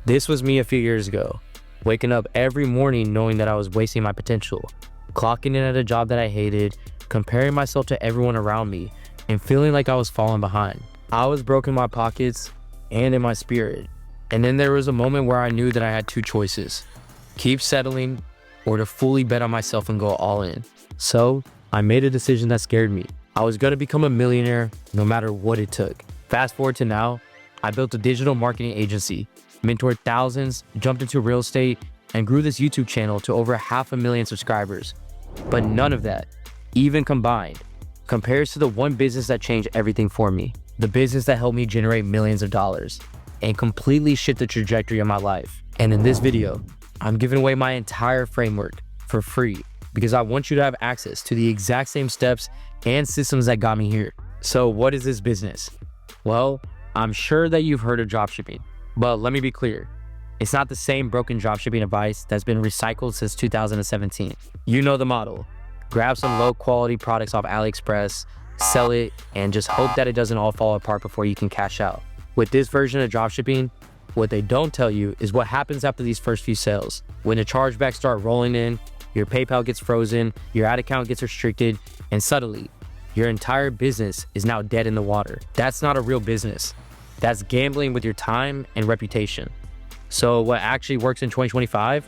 This was me a few years ago, waking up every morning knowing that I was wasting my potential, clocking in at a job that I hated, comparing myself to everyone around me, and feeling like I was falling behind. I was broke in my pockets and in my spirit. And then there was a moment where I knew that I had two choices: keep settling or to fully bet on myself and go all in. So I made a decision that scared me. I was gonna become a millionaire no matter what it took. Fast forward to now, I built a digital marketing agency, mentored thousands, jumped into real estate, and grew this YouTube channel to over 500,000 subscribers. But none of that, even combined, compares to the one business that changed everything for me. The business that helped me generate millions of dollars and completely shift the trajectory of my life. And in this video, I'm giving away my entire framework for free because I want you to have access to the exact same steps and systems that got me here. So what is this business? Well, I'm sure that you've heard of dropshipping, but let me be clear. It's not the same broken dropshipping advice that's been recycled since 2017. You know the model. Grab some low quality products off AliExpress, sell it, and just hope that it doesn't all fall apart before you can cash out. With this version of dropshipping, what they don't tell you is what happens after these first few sales. When the chargebacks start rolling in, your PayPal gets frozen, your ad account gets restricted, and suddenly, your entire business is now dead in the water. That's not a real business. That's gambling with your time and reputation. So what actually works in 2025?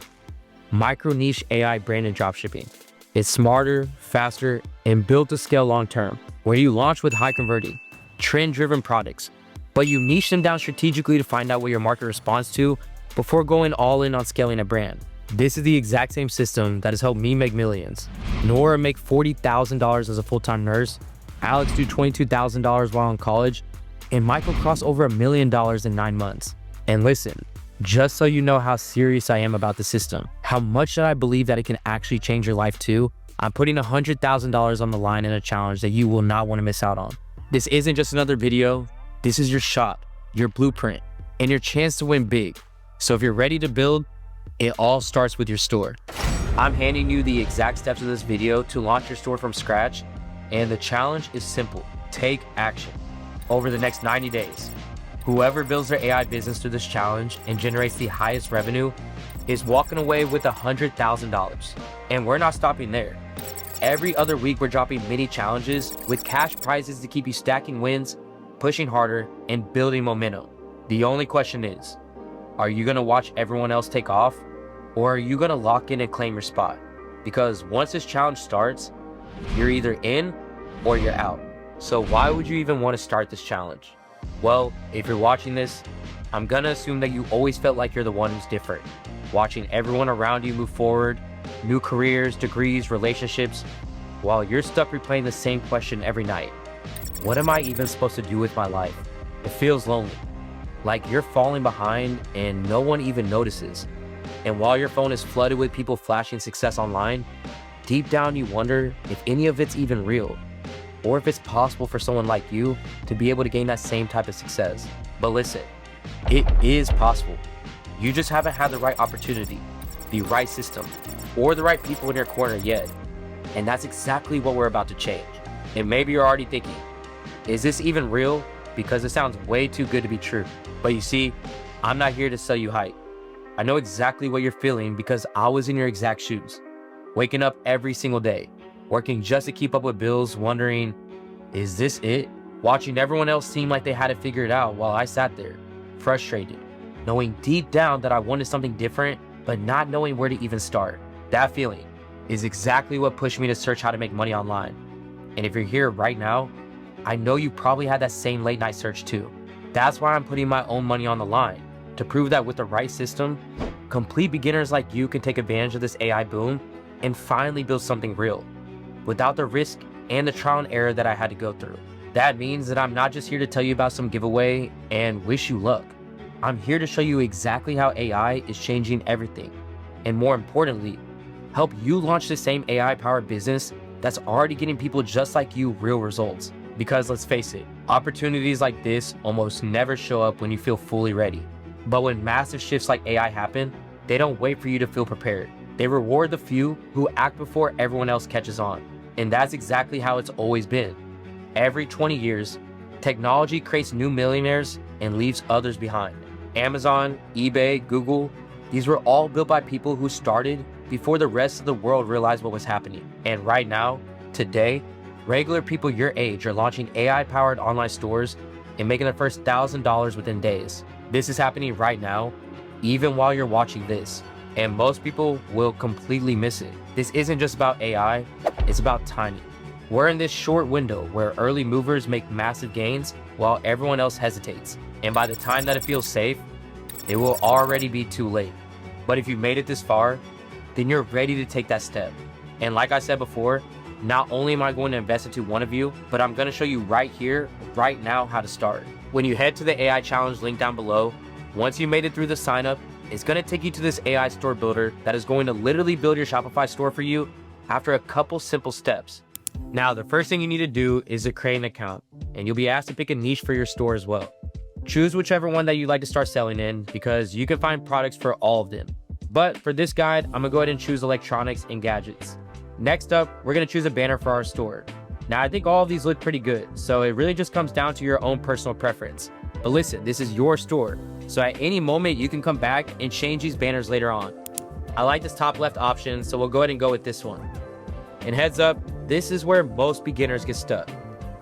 Micro niche AI branded dropshipping. It's smarter, faster, and built to scale long-term, where you launch with high converting, trend-driven products, but you niche them down strategically to find out what your market responds to before going all in on scaling a brand. This is the exact same system that has helped me make millions. Nora make $40,000 as a full-time nurse, Alex do $22,000 while in college, and Michael cross over $1 million in 9 months. And listen, just so you know how serious I am about the system, how much that I believe that it can actually change your life too, I'm putting $100,000 on the line in a challenge that you will not want to miss out on. This isn't just another video. This is your shot, your blueprint, and your chance to win big. So if you're ready to build, it all starts with your store. I'm handing you the exact steps of this video to launch your store from scratch, and the challenge is simple. Take action. Over the next 90 days, whoever builds their AI business through this challenge and generates the highest revenue is walking away with $100,000. And we're not stopping there. Every other week, we're dropping mini challenges with cash prizes to keep you stacking wins, pushing harder, and building momentum. The only question is, are you gonna watch everyone else take off, or are you gonna lock in and claim your spot? Because once this challenge starts, you're either in or you're out. So why would you even want to start this challenge? Well, if you're watching this, I'm gonna assume that you always felt like you're the one who's different. Watching everyone around you move forward, new careers, degrees, relationships, while you're stuck replaying the same question every night. What am I even supposed to do with my life? It feels lonely, like you're falling behind and no one even notices. And while your phone is flooded with people flashing success online, deep down you wonder if any of it's even real, or if it's possible for someone like you to be able to gain that same type of success. But listen, it is possible. You just haven't had the right opportunity, the right system, or the right people in your corner yet. And that's exactly what we're about to change. And maybe you're already thinking, is this even real? Because it sounds way too good to be true. But you see, I'm not here to sell you hype. I know exactly what you're feeling because I was in your exact shoes. Waking up every single day, working just to keep up with bills, wondering, is this it? Watching everyone else seem like they had it figured out while I sat there, frustrated, knowing deep down that I wanted something different, but not knowing where to even start. That feeling is exactly what pushed me to search how to make money online. And if you're here right now, I know you probably had that same late night search too. That's why I'm putting my own money on the line, to prove that with the right system, complete beginners like you can take advantage of this AI boom and finally build something real, without the risk and the trial and error that I had to go through. That means that I'm not just here to tell you about some giveaway and wish you luck. I'm here to show you exactly how AI is changing everything, and more importantly, help you launch the same AI-powered business that's already getting people just like you real results. Because let's face it, opportunities like this almost never show up when you feel fully ready. But when massive shifts like AI happen, they don't wait for you to feel prepared. They reward the few who act before everyone else catches on. And that's exactly how it's always been. Every 20 years, technology creates new millionaires and leaves others behind. Amazon, eBay, Google, these were all built by people who started before the rest of the world realized what was happening. And right now, today, regular people your age are launching AI-powered online stores and making their first $1,000 within days. This is happening right now, even while you're watching this. And most people will completely miss it. This isn't just about AI, it's about timing. We're in this short window where early movers make massive gains while everyone else hesitates. And by the time that it feels safe, it will already be too late. But if you made it this far, then you're ready to take that step. And like I said before, not only am I going to invest into one of you, but I'm going to show you right here, right now, how to start. When you head to the AI challenge link down below, once you made it through the sign up, it's going to take you to this AI store builder that is going to literally build your Shopify store for you after a couple simple steps. Now, the first thing you need to do is to create an account, and you'll be asked to pick a niche for your store as well. Choose whichever one that you'd like to start selling in because you can find products for all of them. But for this guide, I'm gonna go ahead and choose electronics and gadgets. Next up, we're gonna choose a banner for our store. Now, I think all of these look pretty good, so it really just comes down to your own personal preference. But listen, this is your store, so at any moment you can come back and change these banners later on. I like this top left option, so we'll go ahead and go with this one. And heads up, this is where most beginners get stuck.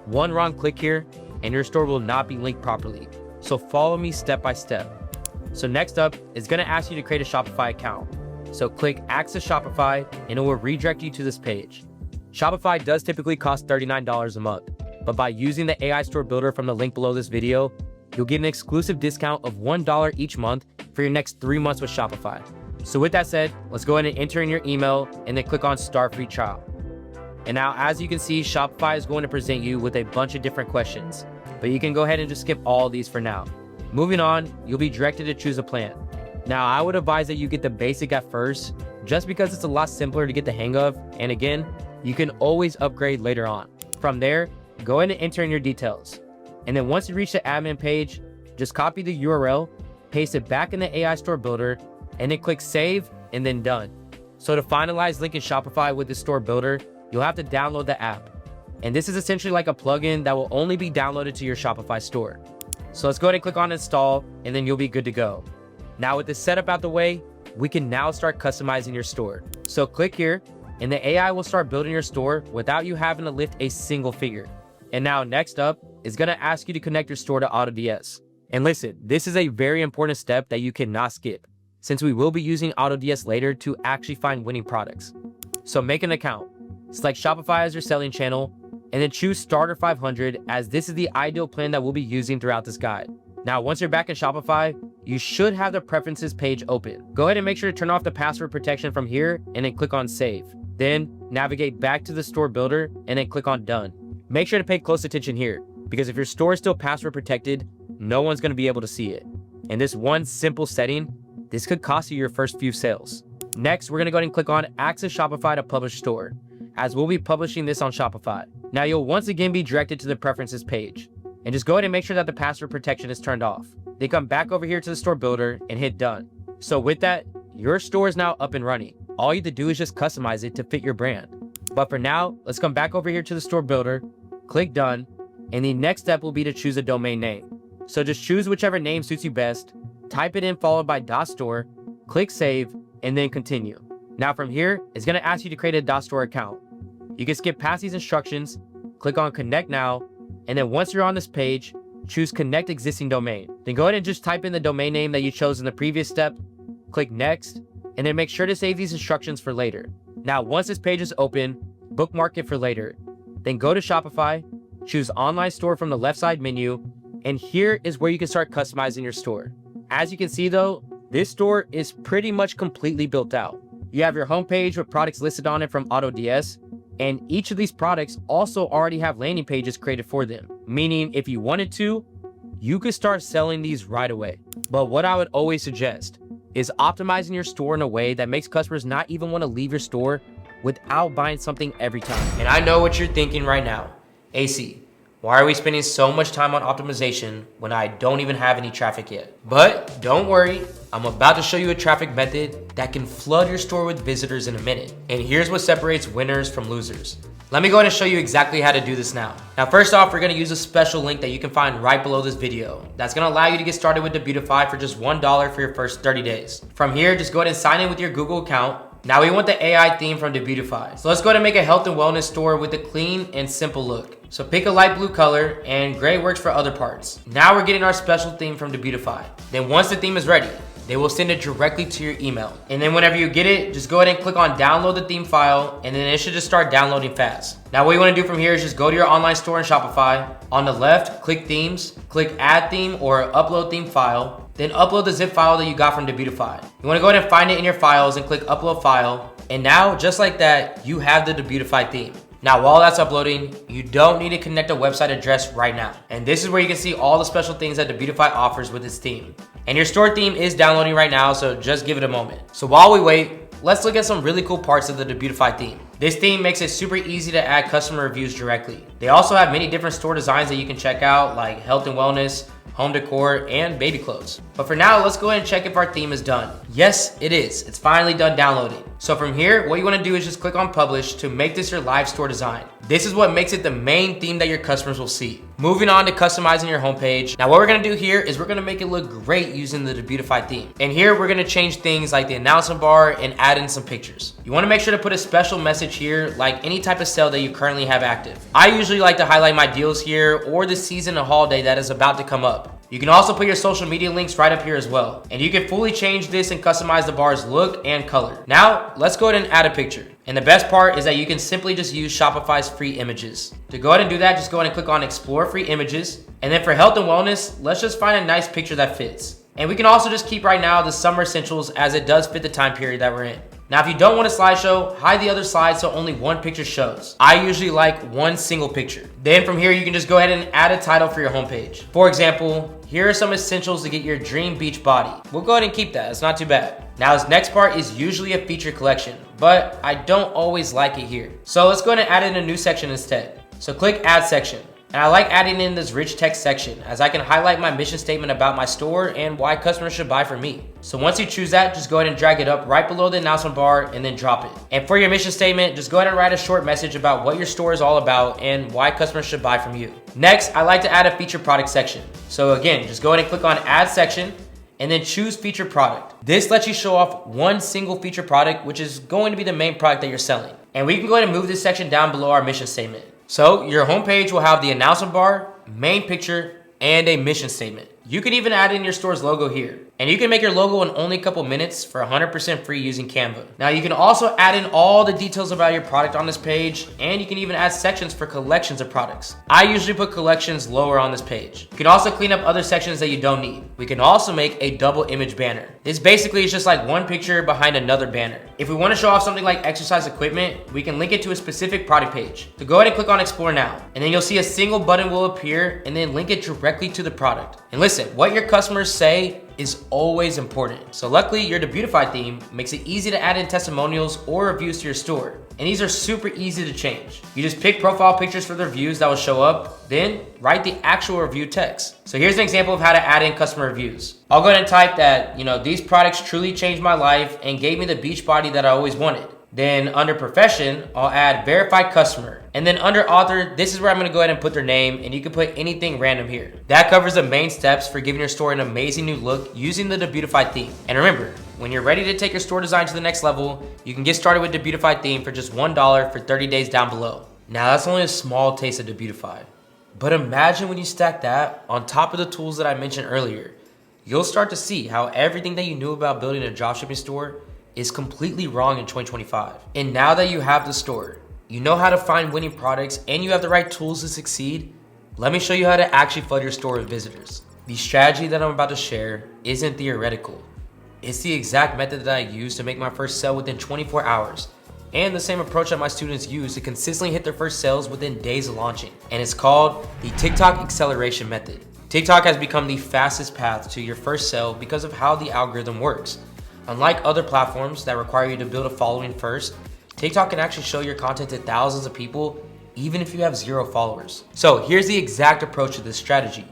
One wrong click here, and your store will not be linked properly. So follow me step by step. So next up, it's gonna ask you to create a Shopify account. So click Access Shopify, and it will redirect you to this page. Shopify does typically cost $39 a month, but by using the AI store builder from the link below this video, you'll get an exclusive discount of $1 each month for your next 3 months with Shopify. So with that said, let's go ahead and enter in your email and then click on Start Free Trial. And now, as you can see, Shopify is going to present you with a bunch of different questions, but you can go ahead and just skip all of these for now. Moving on, you'll be directed to choose a plan. Now, I would advise that you get the basic at first, just because it's a lot simpler to get the hang of, and again, you can always upgrade later on. From there, go ahead and enter in your details. And then once you reach the admin page, just copy the URL, paste it back in the AI store builder, and then click Save, and then Done. So to finalize linking Shopify with the store builder, you'll have to download the app. And this is essentially like a plugin that will only be downloaded to your Shopify store. So let's go ahead and click on Install, and then you'll be good to go. Now with this setup out the way, we can now start customizing your store. So click here, and the AI will start building your store without you having to lift a single finger. And now next up, it's gonna ask you to connect your store to AutoDS. And listen, this is a very important step that you cannot skip, since we will be using AutoDS later to actually find winning products. So make an account, select Shopify as your selling channel, and then choose Starter 500, as this is the ideal plan that we'll be using throughout this guide. Now, once you're back in Shopify, you should have the preferences page open. Go ahead and make sure to turn off the password protection from here and then click on Save. Then navigate back to the store builder and then click on Done. Make sure to pay close attention here, because if your store is still password protected, no one's gonna be able to see it. And this one simple setting, this could cost you your first few sales. Next, we're gonna go ahead and click on Access Shopify to publish store, as we'll be publishing this on Shopify. Now you'll once again be directed to the preferences page, and just go ahead and make sure that the password protection is turned off. Then come back over here to the store builder and hit Done. So with that, your store is now up and running. All you have to do is just customize it to fit your brand. But for now, let's come back over here to the store builder, click Done, and the next step will be to choose a domain name. So just choose whichever name suits you best, type it in followed by .store, click Save, and then continue. Now from here, it's gonna ask you to create a .store account. You can skip past these instructions, click on Connect Now, and then once you're on this page, choose Connect Existing Domain. Then go ahead and just type in the domain name that you chose in the previous step, click Next, and then make sure to save these instructions for later. Now, once this page is open, bookmark it for later. Then go to Shopify, choose Online Store from the left side menu, and here is where you can start customizing your store. As you can see though, this store is pretty much completely built out. You have your homepage with products listed on it from AutoDS, and each of these products also already have landing pages created for them, meaning if you wanted to, you could start selling these right away. But what I would always suggest is optimizing your store in a way that makes customers not even want to leave your store without buying something every time. And I know what you're thinking right now. AC, why are we spending so much time on optimization when I don't even have any traffic yet? But don't worry, I'm about to show you a traffic method that can flood your store with visitors in a minute. And here's what separates winners from losers. Let me go ahead and show you exactly how to do this now. Now, first off, we're gonna use a special link that you can find right below this video. That's gonna allow you to get started with Debutify for just $1 for your first 30 days. From here, just go ahead and sign in with your Google account. Now we want the AI theme from Debutify. So let's go ahead and make a health and wellness store with a clean and simple look. So pick a light blue color, and gray works for other parts. Now we're getting our special theme from Debutify. Then once the theme is ready, they will send it directly to your email. And then whenever you get it, just go ahead and click on download the theme file, and then it should just start downloading fast. Now what you wanna do from here is just go to your online store in Shopify. On the left, click themes, click add theme or upload theme file, then upload the zip file that you got from Debutify. You wanna go ahead and find it in your files and click upload file. And now, just like that, you have the Debutify theme. Now, while that's uploading, you don't need to connect a website address right now. And this is where you can see all the special things that Debutify offers with its theme. And your store theme is downloading right now, so just give it a moment. So while we wait, let's look at some really cool parts of the Debutify theme. This theme makes it super easy to add customer reviews directly. They also have many different store designs that you can check out, like health and wellness, home decor, and baby clothes. But for now, let's go ahead and check if our theme is done. Yes, it is. It's finally done downloading. So from here, what you wanna do is just click on publish to make this your live store design. This is what makes it the main theme that your customers will see. Moving on to customizing your homepage. Now what we're gonna do here is we're gonna make it look great using the Debutify theme. And here we're gonna change things like the announcement bar and add in some pictures. You wanna make sure to put a special message here, like any type of sale that you currently have active. I usually like to highlight my deals here or the season and holiday that is about to come up. You can also put your social media links right up here as well. And you can fully change this and customize the bar's look and color. Now, let's go ahead and add a picture. And the best part is that you can simply just use Shopify's free images. To go ahead and do that, just go ahead and click on Explore Free Images. And then for health and wellness, let's just find a nice picture that fits. And we can also just keep right now the summer essentials as it does fit the time period that we're in. Now, if you don't want a slideshow, hide the other slides so only one picture shows. I usually like one single picture. Then from here, you can just go ahead and add a title for your homepage. For example, here are some essentials to get your dream beach body. We'll go ahead and keep that, it's not too bad. Now this next part is usually a feature collection, but I don't always like it here. So let's go ahead and add in a new section instead. So click add section. And I like adding in this rich text section as I can highlight my mission statement about my store and why customers should buy from me. So once you choose that, just go ahead and drag it up right below the announcement bar and then drop it. And for your mission statement, just go ahead and write a short message about what your store is all about and why customers should buy from you. Next, I like to add a featured product section. So again, just go ahead and click on add section and then choose featured product. This lets you show off one single featured product, which is going to be the main product that you're selling. And we can go ahead and move this section down below our mission statement. So your homepage will have the announcement bar, main picture, and a mission statement. You can even add in your store's logo here. And you can make your logo in only a couple minutes for 100% free using Canva. Now you can also add in all the details about your product on this page, and you can even add sections for collections of products. I usually put collections lower on this page. You can also clean up other sections that you don't need. We can also make a double image banner. This basically is just like one picture behind another banner. If we want to show off something like exercise equipment, we can link it to a specific product page. So go ahead and click on explore now, and then you'll see a single button will appear and then link it directly to the product. And listen, what your customers say is always important. So luckily, your Debutify theme makes it easy to add in testimonials or reviews to your store. And these are super easy to change. You just pick profile pictures for the reviews that will show up, then write the actual review text. So here's an example of how to add in customer reviews. I'll go ahead and type that, these products truly changed my life and gave me the beach body that I always wanted. Then under profession, I'll add verified customer. And then under author, this is where I'm gonna go ahead and put their name, and you can put anything random here. That covers the main steps for giving your store an amazing new look using the Debutify theme. And remember, when you're ready to take your store design to the next level, you can get started with Debutify theme for just $1 for 30 days down below. Now that's only a small taste of Debutify. But imagine when you stack that on top of the tools that I mentioned earlier, you'll start to see how everything that you knew about building a dropshipping store is completely wrong in 2025. And now that you have the store, you know how to find winning products, and you have the right tools to succeed, let me show you how to actually flood your store with visitors. The strategy that I'm about to share isn't theoretical. It's the exact method that I used to make my first sale within 24 hours, and the same approach that my students use to consistently hit their first sales within days of launching. And it's called the TikTok acceleration method. TikTok has become the fastest path to your first sale because of how the algorithm works. Unlike other platforms that require you to build a following first, TikTok can actually show your content to thousands of people, even if you have 0 followers. So here's the exact approach to this strategy.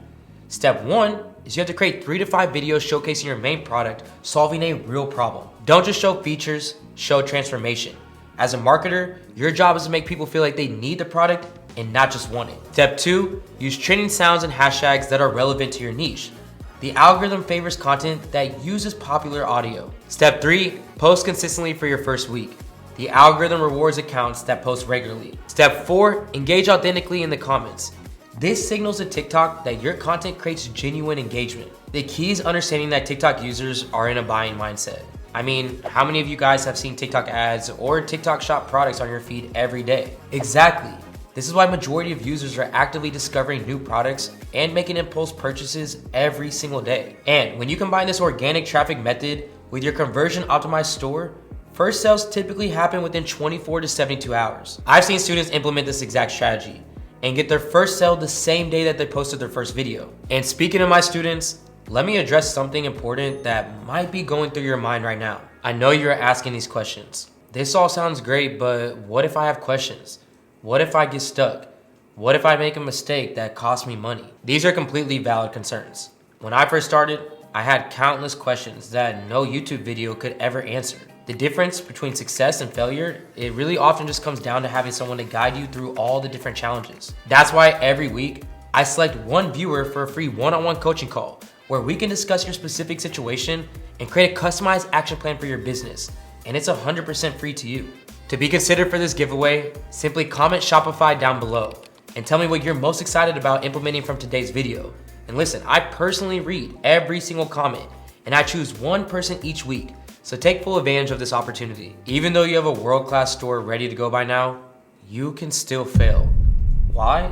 Step 1 is you have to create 3 to 5 videos showcasing your main product, solving a real problem. Don't just show features, show transformation. As a marketer, your job is to make people feel like they need the product and not just want it. Step 2, use trending sounds and hashtags that are relevant to your niche. The algorithm favors content that uses popular audio. Step 3, post consistently for your first week. The algorithm rewards accounts that post regularly. Step 4, engage authentically in the comments. This signals to TikTok that your content creates genuine engagement. The key is understanding that TikTok users are in a buying mindset. I mean, how many of you guys have seen TikTok ads or TikTok shop products on your feed every day? Exactly. This is why majority of users are actively discovering new products and making impulse purchases every single day. And when you combine this organic traffic method with your conversion optimized store, first sales typically happen within 24 to 72 hours. I've seen students implement this exact strategy and get their first sale the same day that they posted their first video. And speaking of my students, let me address something important that might be going through your mind right now. I know you're asking these questions. This all sounds great, but what if I have questions? What if I get stuck? What if I make a mistake that costs me money? These are completely valid concerns. When I first started, I had countless questions that no YouTube video could ever answer. The difference between success and failure, it really often just comes down to having someone to guide you through all the different challenges. That's why every week, I select one viewer for a free one-on-one coaching call where we can discuss your specific situation and create a customized action plan for your business. And it's 100% free to you. To be considered for this giveaway, simply comment Shopify down below and tell me what you're most excited about implementing from today's video. And listen, I personally read every single comment and I choose one person each week. So take full advantage of this opportunity. Even though you have a world-class store ready to go by now, you can still fail. Why?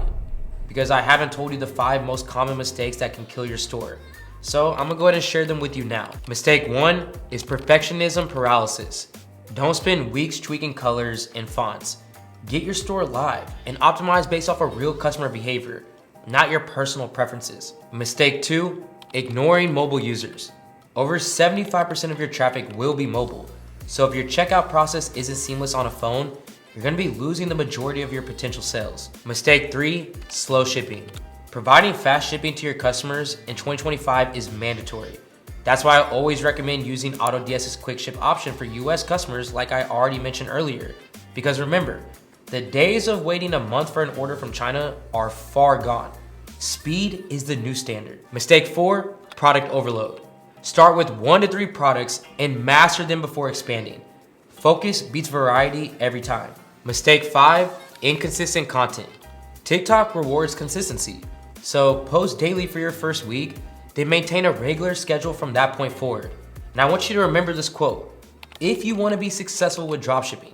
Because I haven't told you the 5 most common mistakes that can kill your store. So I'm gonna go ahead and share them with you now. Mistake 1 is perfectionism paralysis. Don't spend weeks tweaking colors and fonts. Get your store live and optimize based off of real customer behavior, not your personal preferences. Mistake 2, ignoring mobile users. Over 75% of your traffic will be mobile. So if your checkout process isn't seamless on a phone, you're gonna be losing the majority of your potential sales. Mistake 3, slow shipping. Providing fast shipping to your customers in 2025 is mandatory. That's why I always recommend using AutoDS's quick ship option for US customers like I already mentioned earlier. Because remember, the days of waiting a month for an order from China are far gone. Speed is the new standard. Mistake 4, product overload. Start with 1 to 3 products and master them before expanding. Focus beats variety every time. Mistake 5, inconsistent content. TikTok rewards consistency. So post daily for your first week, then maintain a regular schedule from that point forward. And I want you to remember this quote. If you want to be successful with dropshipping,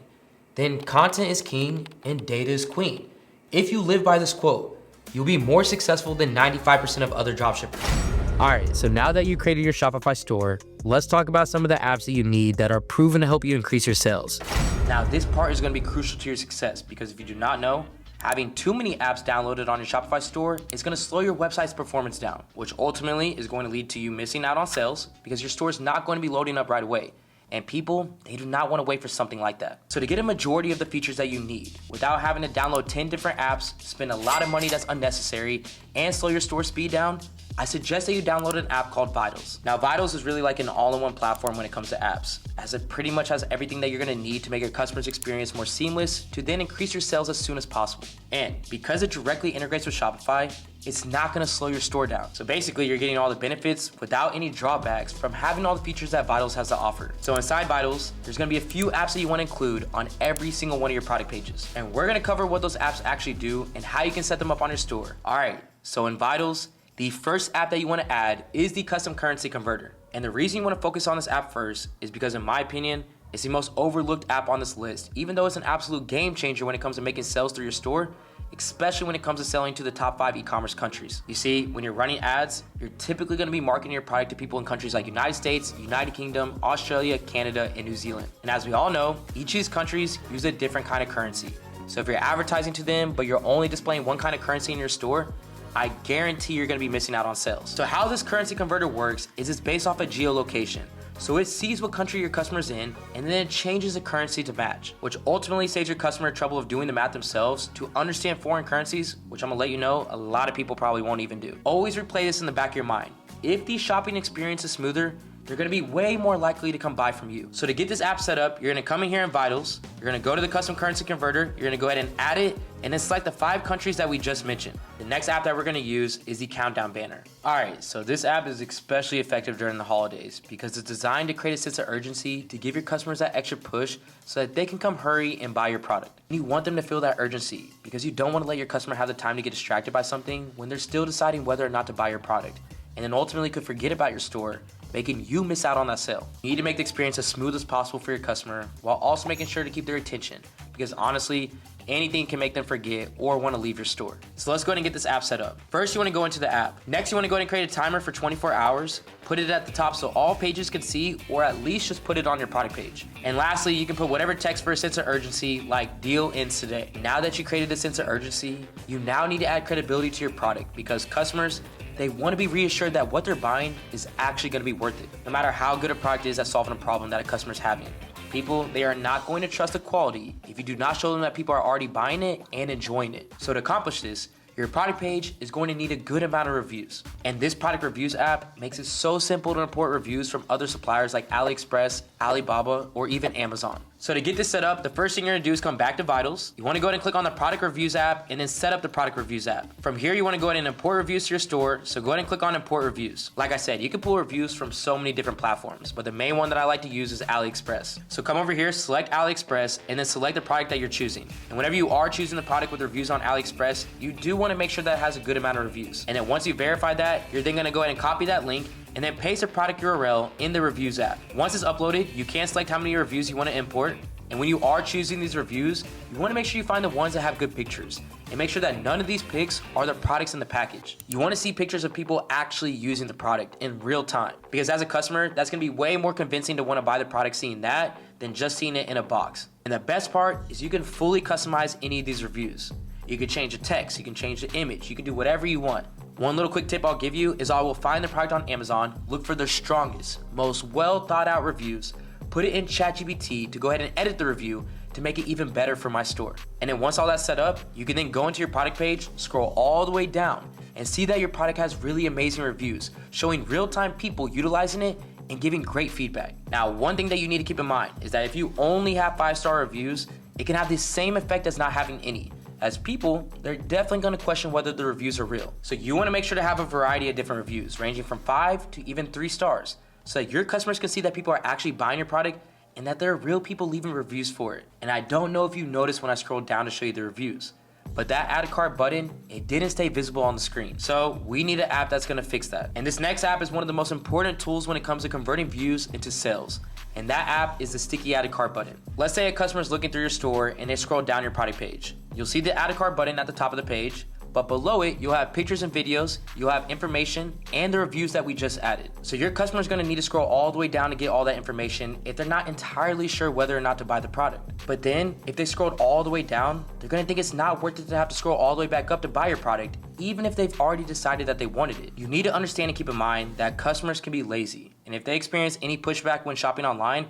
then content is king and data is queen. If you live by this quote, you'll be more successful than 95% of other dropshippers. All right, so now that you created your Shopify store, let's talk about some of the apps that you need that are proven to help you increase your sales. Now this part is going to be crucial to your success because if you do not know, having too many apps downloaded on your Shopify store is going to slow your website's performance down, which ultimately is going to lead to you missing out on sales because your store is not going to be loading up right away. And people, they do not want to wait for something like that. So to get a majority of the features that you need without having to download 10 different apps, spend a lot of money that's unnecessary, and slow your store speed down, I suggest that you download an app called Vitals. Now Vitals is really like an all-in-one platform when it comes to apps, as it pretty much has everything that you're gonna need to make your customer's experience more seamless to then increase your sales as soon as possible. And because it directly integrates with Shopify, it's not gonna slow your store down. So basically you're getting all the benefits without any drawbacks from having all the features that Vitals has to offer. So inside Vitals, there's gonna be a few apps that you wanna include on every single one of your product pages. And we're gonna cover what those apps actually do and how you can set them up on your store. All right, so in Vitals, the first app that you want to add is the custom currency converter. And the reason you want to focus on this app first is because in my opinion, it's the most overlooked app on this list, even though it's an absolute game changer when it comes to making sales through your store, especially when it comes to selling to the top 5 e-commerce countries. You see, when you're running ads, you're typically going to be marketing your product to people in countries like United States, United Kingdom, Australia, Canada, and New Zealand. And as we all know, each of these countries use a different kind of currency. So if you're advertising to them, but you're only displaying one kind of currency in your store, I guarantee you're gonna be missing out on sales. So how this currency converter works is it's based off of geolocation. So it sees what country your customer's in, and then it changes the currency to match, which ultimately saves your customer trouble of doing the math themselves to understand foreign currencies, which I'm gonna let you know, a lot of people probably won't even do. Always replay this in the back of your mind. If the shopping experience is smoother, they're gonna be way more likely to come buy from you. So to get this app set up, you're gonna come in here in Vitals, you're gonna go to the custom currency converter, you're gonna go ahead and add it, and then select the 5 countries that we just mentioned. The next app that we're gonna use is the countdown banner. All right, so this app is especially effective during the holidays because it's designed to create a sense of urgency to give your customers that extra push so that they can come hurry and buy your product. And you want them to feel that urgency because you don't want to let your customer have the time to get distracted by something when they're still deciding whether or not to buy your product, and then ultimately could forget about your store, making you miss out on that sale. You need to make the experience as smooth as possible for your customer while also making sure to keep their attention, because honestly, anything can make them forget or want to leave your store. So let's go ahead and get this app set up. First, you want to go into the app. Next, you want to go ahead and create a timer for 24 hours. Put it at the top so all pages can see, or at least just put it on your product page. And lastly, you can put whatever text for a sense of urgency, like deal ends today. Now that you created this sense of urgency, you now need to add credibility to your product because customers, they want to be reassured that what they're buying is actually going to be worth it, no matter how good a product is at solving a problem that a customer's having. People, they are not going to trust the quality if you do not show them that people are already buying it and enjoying it. So to accomplish this, your product page is going to need a good amount of reviews. And this product reviews app makes it so simple to import reviews from other suppliers like AliExpress, Alibaba, or even Amazon. So to get this set up, the first thing you're gonna do is come back to Vitals. You wanna go ahead and click on the product reviews app and then set up the product reviews app. From here, you wanna go ahead and import reviews to your store. So go ahead and click on import reviews. Like I said, you can pull reviews from so many different platforms, but the main one that I like to use is AliExpress. So come over here, select AliExpress, and then select the product that you're choosing. And whenever you are choosing the product with reviews on AliExpress, you do wanna make sure that it has a good amount of reviews. And then once you verify that, you're then gonna go ahead and copy that link and then paste the product URL in the reviews app. Once it's uploaded, you can select how many reviews you wanna import. And when you are choosing these reviews, you wanna make sure you find the ones that have good pictures and make sure that none of these pics are the products in the package. You wanna see pictures of people actually using the product in real time, because as a customer, that's gonna be way more convincing to wanna buy the product seeing that than just seeing it in a box. And the best part is you can fully customize any of these reviews. You can change the text, you can change the image, you can do whatever you want. One little quick tip I'll give you is I will find the product on Amazon, look for the strongest, most well thought out reviews, put it in ChatGPT to go ahead and edit the review to make it even better for my store. And then once all that's set up, you can then go into your product page, scroll all the way down, and see that your product has really amazing reviews, showing real-time people utilizing it and giving great feedback. Now, one thing that you need to keep in mind is that if you only have 5-star reviews, it can have the same effect as not having any. As people, they're definitely gonna question whether the reviews are real. So you wanna make sure to have a variety of different reviews, ranging from 5 to even 3 stars, so that your customers can see that people are actually buying your product and that there are real people leaving reviews for it. And I don't know if you noticed when I scrolled down to show you the reviews, but that add a cart button, it didn't stay visible on the screen. So we need an app that's gonna fix that. And this next app is one of the most important tools when it comes to converting views into sales. And that app is the sticky add a cart button. Let's say a customer is looking through your store and they scroll down your product page. You'll see the add a cart button at the top of the page, but below it, you'll have pictures and videos, you'll have information, and the reviews that we just added. So your customer is gonna need to scroll all the way down to get all that information if they're not entirely sure whether or not to buy the product. But then, if they scrolled all the way down, they're gonna think it's not worth it to have to scroll all the way back up to buy your product, even if they've already decided that they wanted it. You need to understand and keep in mind that customers can be lazy, and if they experience any pushback when shopping online,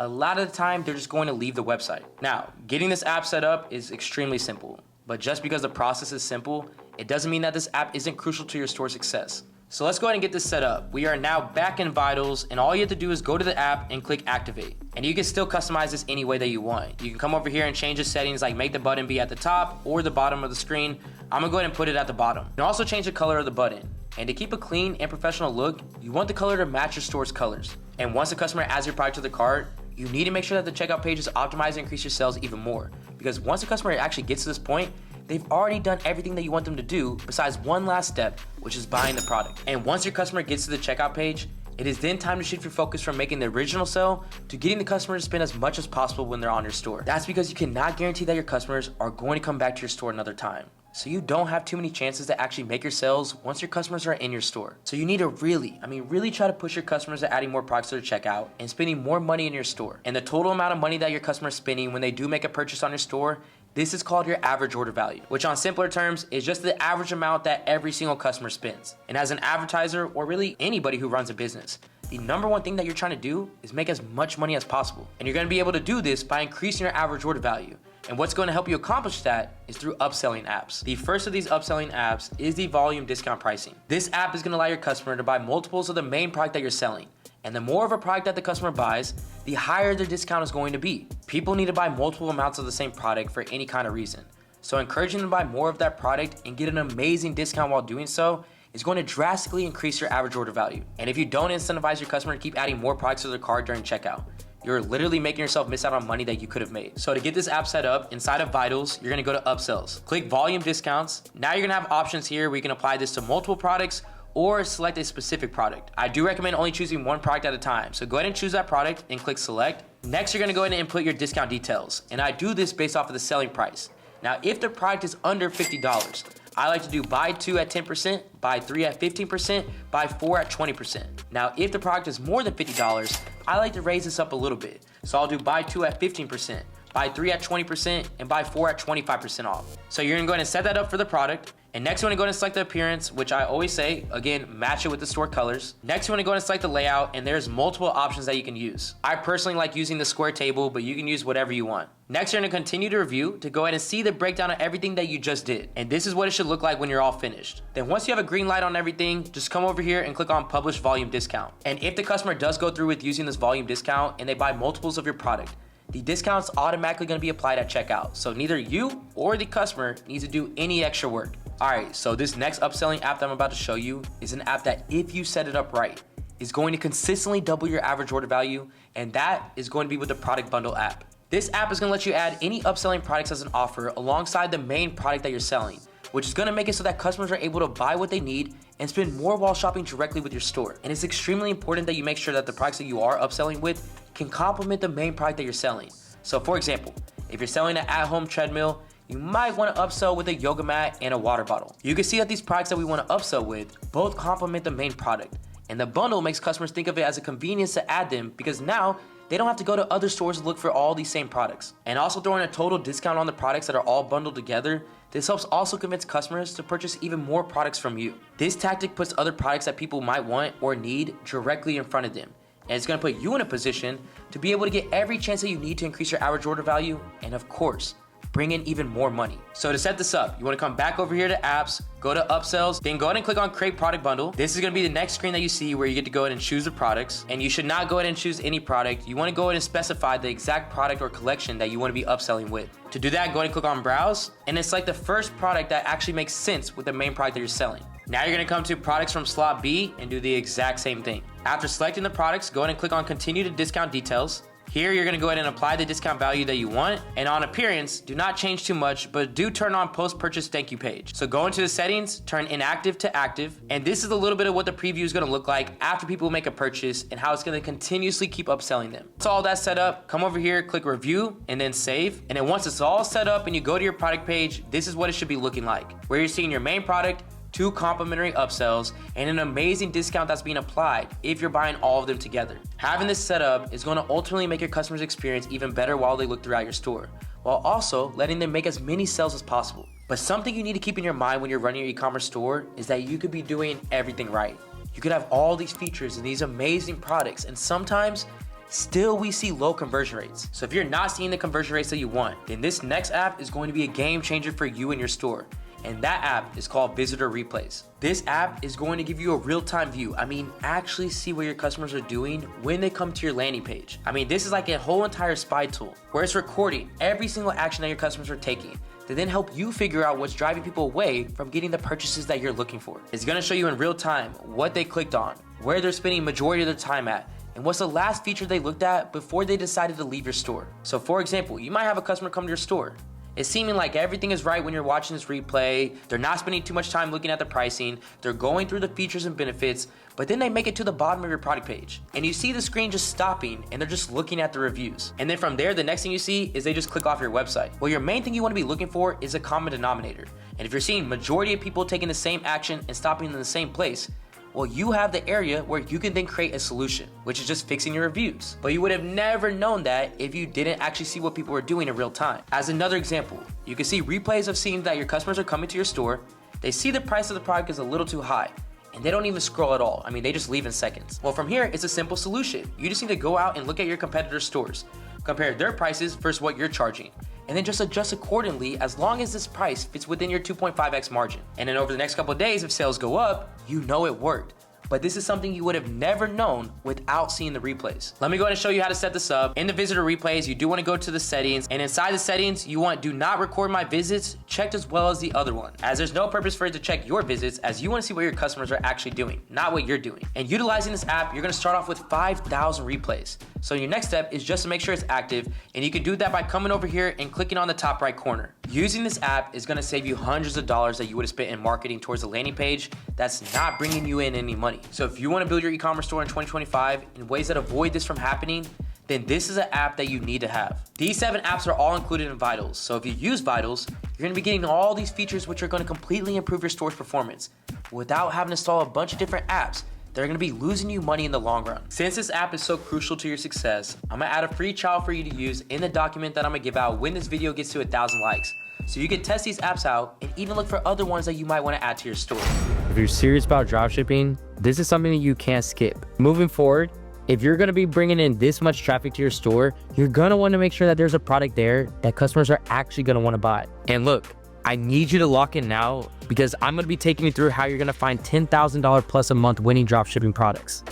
a lot of the time, they're just going to leave the website. Now, getting this app set up is extremely simple, but just because the process is simple, it doesn't mean that this app isn't crucial to your store's success. So let's go ahead and get this set up. We are now back in Vitals, and all you have to do is go to the app and click activate. And you can still customize this any way that you want. You can come over here and change the settings, like make the button be at the top or the bottom of the screen. I'm gonna go ahead and put it at the bottom. You can also change the color of the button. And to keep a clean and professional look, you want the color to match your store's colors. And once the customer adds your product to the cart, you need to make sure that the checkout page is optimized to increase your sales even more. Because once the customer actually gets to this point, they've already done everything that you want them to do besides one last step, which is buying the product. And once your customer gets to the checkout page, it is then time to shift your focus from making the original sale to getting the customer to spend as much as possible when they're on your store. That's because you cannot guarantee that your customers are going to come back to your store another time. So you don't have too many chances to actually make your sales once your customers are in your store. So you need to really try to push your customers to adding more products to their checkout and spending more money in your store. And the total amount of money that your customer is spending when they do make a purchase on your store, this is called your average order value, which on simpler terms is just the average amount that every single customer spends. And as an advertiser, or really anybody who runs a business, the number one thing that you're trying to do is make as much money as possible. And you're gonna be able to do this by increasing your average order value. And what's going to help you accomplish that is through upselling apps. The first of these upselling apps is the volume discount pricing. This app is going to allow your customer to buy multiples of the main product that you're selling. And the more of a product that the customer buys, the higher their discount is going to be. People need to buy multiple amounts of the same product for any kind of reason. So encouraging them to buy more of that product and get an amazing discount while doing so is going to drastically increase your average order value. And if you don't incentivize your customer to keep adding more products to their cart during checkout, you're literally making yourself miss out on money that you could have made. So to get this app set up, inside of Vitals, you're gonna go to upsells, click volume discounts. Now you're gonna have options here where you can apply this to multiple products or select a specific product. I do recommend only choosing one product at a time. So go ahead and choose that product and click select. Next, you're gonna go ahead and input your discount details. And I do this based off of the selling price. Now, if the product is under $50, I like to do buy 2 at 10%, buy 3 at 15%, buy 4 at 20%. Now, if the product is more than $50, I like to raise this up a little bit. So I'll do buy 2 at 15%, buy 3 at 20%, and buy 4 at 25% off. So you're gonna go ahead and set that up for the product. And next you wanna go ahead and select the appearance, which I always say, again, match it with the store colors. Next you wanna go ahead and select the layout, and there's multiple options that you can use. I personally like using the square table, but you can use whatever you want. Next, you're gonna continue to review to go ahead and see the breakdown of everything that you just did. And this is what it should look like when you're all finished. Then once you have a green light on everything, just come over here and click on publish volume discount. And if the customer does go through with using this volume discount and they buy multiples of your product, the discount's automatically gonna be applied at checkout. So neither you or the customer needs to do any extra work. All right, so this next upselling app that I'm about to show you is an app that, if you set it up right, is going to consistently double your average order value, and that is going to be with the product bundle app. This app is gonna let you add any upselling products as an offer alongside the main product that you're selling, which is gonna make it so that customers are able to buy what they need and spend more while shopping directly with your store. And it's extremely important that you make sure that the products that you are upselling with can complement the main product that you're selling. So for example, if you're selling an at-home treadmill, you might want to upsell with a yoga mat and a water bottle. You can see that these products that we want to upsell with both complement the main product. And the bundle makes customers think of it as a convenience to add them because now they don't have to go to other stores to look for all these same products. And also throwing a total discount on the products that are all bundled together, this helps also convince customers to purchase even more products from you. This tactic puts other products that people might want or need directly in front of them. And it's gonna put you in a position to be able to get every chance that you need to increase your average order value and, of course, bring in even more money. So to set this up, you wanna come back over here to apps, go to upsells, then go ahead and click on create product bundle. This is gonna be the next screen that you see where you get to go ahead and choose the products. And you should not go ahead and choose any product. You wanna go ahead and specify the exact product or collection that you wanna be upselling with. To do that, go ahead and click on browse, and it's like the first product that actually makes sense with the main product that you're selling. Now you're gonna come to products from slot B and do the exact same thing. After selecting the products, go ahead and click on continue to discount details. Here, you're gonna go ahead and apply the discount value that you want. And on appearance, do not change too much, but do turn on post-purchase thank you page. So go into the settings, turn inactive to active. And this is a little bit of what the preview is gonna look like after people make a purchase and how it's gonna continuously keep upselling them. Once all that's set up, come over here, click review, and then save. And then once it's all set up and you go to your product page, this is what it should be looking like, where you're seeing your main product, 2 complimentary upsells, and an amazing discount that's being applied if you're buying all of them together. Having this set up is going to ultimately make your customers' experience even better while they look throughout your store, while also letting them make as many sales as possible. But something you need to keep in your mind when you're running your e-commerce store is that you could be doing everything right. You could have all these features and these amazing products, and sometimes still we see low conversion rates. So if you're not seeing the conversion rates that you want, then this next app is going to be a game changer for you and your store. And that app is called Visitor Replays. This app is going to give you a real-time view. Actually see what your customers are doing when they come to your landing page. This is like a whole entire spy tool where it's recording every single action that your customers are taking to then help you figure out what's driving people away from getting the purchases that you're looking for. It's gonna show you in real time what they clicked on, where they're spending majority of their time at, and what's the last feature they looked at before they decided to leave your store. So for example, you might have a customer come to your store. It's seeming like everything is right when you're watching this replay. They're not spending too much time looking at the pricing. They're going through the features and benefits, but then they make it to the bottom of your product page. And you see the screen just stopping and they're just looking at the reviews. And then from there, the next thing you see is they just click off your website. Well, your main thing you want to be looking for is a common denominator. And if you're seeing majority of people taking the same action and stopping in the same place, well, you have the area where you can then create a solution, which is just fixing your reviews. But you would have never known that if you didn't actually see what people were doing in real time. As another example, you can see replays of seeing that your customers are coming to your store, they see the price of the product is a little too high, and they don't even scroll at all. They just leave in seconds. Well, from here, it's a simple solution. You just need to go out and look at your competitors' stores, compare their prices versus what you're charging, and then just adjust accordingly as long as this price fits within your 2.5x margin. And then over the next couple of days, if sales go up, you know it worked. but this is something you would have never known without seeing the replays. Let me go ahead and show you how to set this up. In the visitor replays, you do want to go to the settings, and inside the settings, you want do not record my visits checked as well as the other one, as there's no purpose for it to check your visits, as you want to see what your customers are actually doing, not what you're doing. And utilizing this app, you're going to start off with 5,000 replays. So your next step is just to make sure it's active, and you can do that by coming over here and clicking on the top right corner. Using this app is going to save you hundreds of dollars that you would have spent in marketing towards a landing page that's not bringing you in any money. So if you want to build your e-commerce store in 2025 in ways that avoid this from happening, then this is an app that you need to have. These 7 apps are all included in Vitals. So if you use Vitals, you're gonna be getting all these features which are gonna completely improve your store's performance without having to install a bunch of different apps that are gonna be losing you money in the long run. Since this app is so crucial to your success, I'm gonna add a free trial for you to use in the document that I'm gonna give out when this video gets to 1,000 likes. So you can test these apps out and even look for other ones that you might wanna add to your store. If you're serious about dropshipping, this is something that you can't skip. Moving forward, if you're gonna be bringing in this much traffic to your store, you're gonna wanna make sure that there's a product there that customers are actually gonna wanna buy. And look, I need you to lock in now because I'm gonna be taking you through how you're gonna find $10,000 plus a month winning dropshipping products.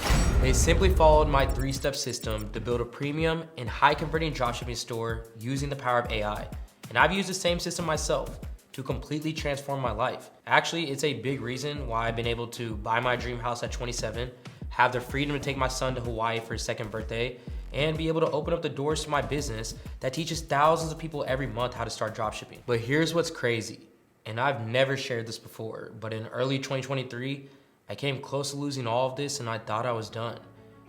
They simply followed my 3-step system to build a premium and high converting dropshipping store using the power of AI. And I've used the same system myself to completely transform my life. Actually, it's a big reason why I've been able to buy my dream house at 27, have the freedom to take my son to Hawaii for his 2nd birthday, and be able to open up the doors to my business that teaches thousands of people every month how to start dropshipping. But here's what's crazy, and I've never shared this before, but in early 2023, I came close to losing all of this and I thought I was done.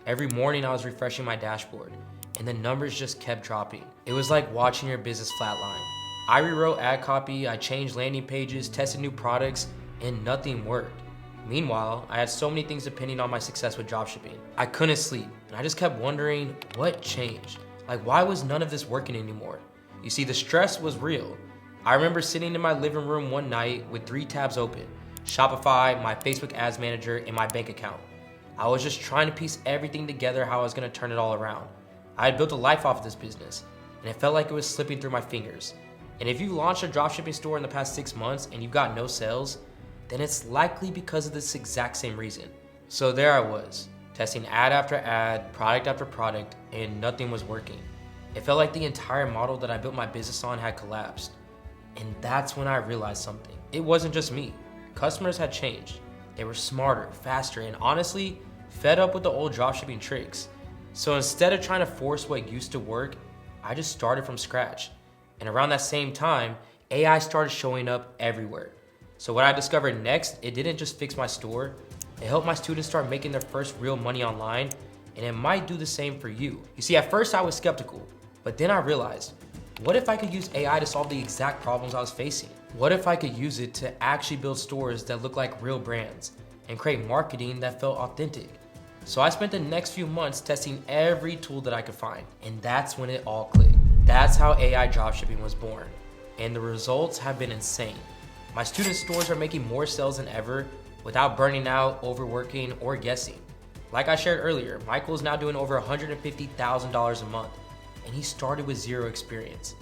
Every morning I was refreshing my dashboard, and the numbers just kept dropping. It was like watching your business flatline. I rewrote ad copy, I changed landing pages, tested new products, and nothing worked. Meanwhile, I had so many things depending on my success with dropshipping. I couldn't sleep, and I just kept wondering what changed. Like, why was none of this working anymore? You see, the stress was real. I remember sitting in my living room one night with 3 tabs open: Shopify, my Facebook ads manager, and my bank account. I was just trying to piece everything together how I was gonna turn it all around. I had built a life off of this business, and it felt like it was slipping through my fingers. And if you launched a dropshipping store in the past 6 months and you've got no sales, then it's likely because of this exact same reason. So there I was, testing ad after ad, product after product, and nothing was working. It felt like the entire model that I built my business on had collapsed. And that's when I realized something. It wasn't just me. Customers had changed. They were smarter, faster, and honestly, fed up with the old dropshipping tricks. So instead of trying to force what used to work, I just started from scratch. And around that same time, AI started showing up everywhere. So what I discovered next, it didn't just fix my store, it helped my students start making their first real money online, and it might do the same for you. You see, at first I was skeptical, but then I realized, what if I could use AI to solve the exact problems I was facing? What if I could use it to actually build stores that look like real brands and create marketing that felt authentic? So I spent the next few months testing every tool that I could find, and that's when it all clicked. That's how AI dropshipping was born, and the results have been insane. My student stores are making more sales than ever without burning out, overworking, or guessing. Like I shared earlier, Michael is now doing over $150,000 a month, and he started with 0 experience.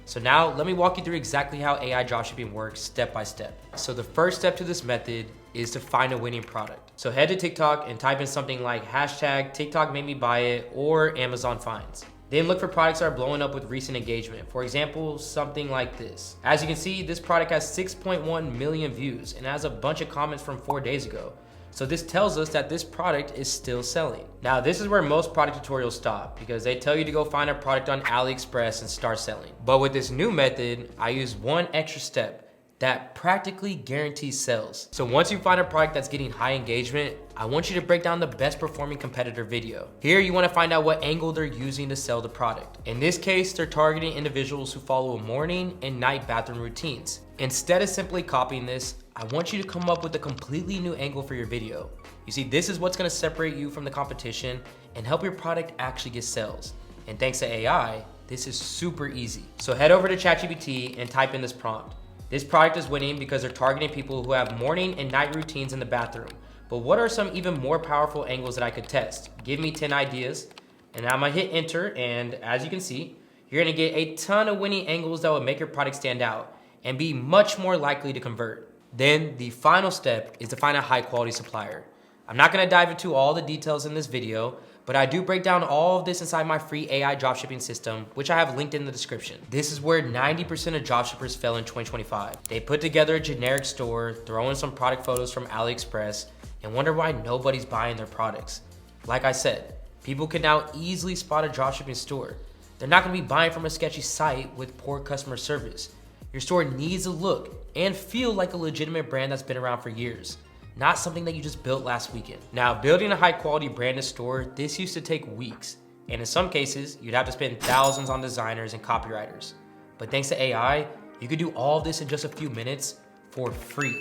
So now let me walk you through exactly how AI dropshipping works step by step. So the first step to this method is to find a winning product. So head to TikTok and type in something like hashtag TikTok made me buy it or Amazon finds. Then look for products that are blowing up with recent engagement. For example, something like this. As you can see, this product has 6.1 million views and has a bunch of comments from 4 days ago. So this tells us that this product is still selling. Now, this is where most product tutorials stop because they tell you to go find a product on AliExpress and start selling. But with this new method, I use one extra step that practically guarantees sales. So once you find a product that's getting high engagement, I want you to break down the best performing competitor video. Here you want to find out what angle they're using to sell the product. In this case, they're targeting individuals who follow morning and night bathroom routines. Instead of simply copying this, I want you to come up with a completely new angle for your video. You see, this is what's going to separate you from the competition and help your product actually get sales. And thanks to AI, this is super easy. So head over to ChatGPT and type in this prompt. This product is winning because they're targeting people who have morning and night routines in the bathroom. But what are some even more powerful angles that I could test? Give me 10 ideas. And I'm gonna hit enter, and as you can see, you're gonna get a ton of winning angles that will make your product stand out and be much more likely to convert. Then the final step is to find a high quality supplier. I'm not gonna dive into all the details in this video, but I do break down all of this inside my free AI dropshipping system, which I have linked in the description. This is where 90% of dropshippers fail in 2025. They put together a generic store, throw in some product photos from AliExpress, and wonder why nobody's buying their products. Like I said, people can now easily spot a dropshipping store. They're not gonna be buying from a sketchy site with poor customer service. Your store needs to look and feel like a legitimate brand that's been around for years, not something that you just built last weekend. Now, building a high quality branded store, this used to take weeks. And in some cases, you'd have to spend thousands on designers and copywriters. But thanks to AI, you could do all of this in just a few minutes for free.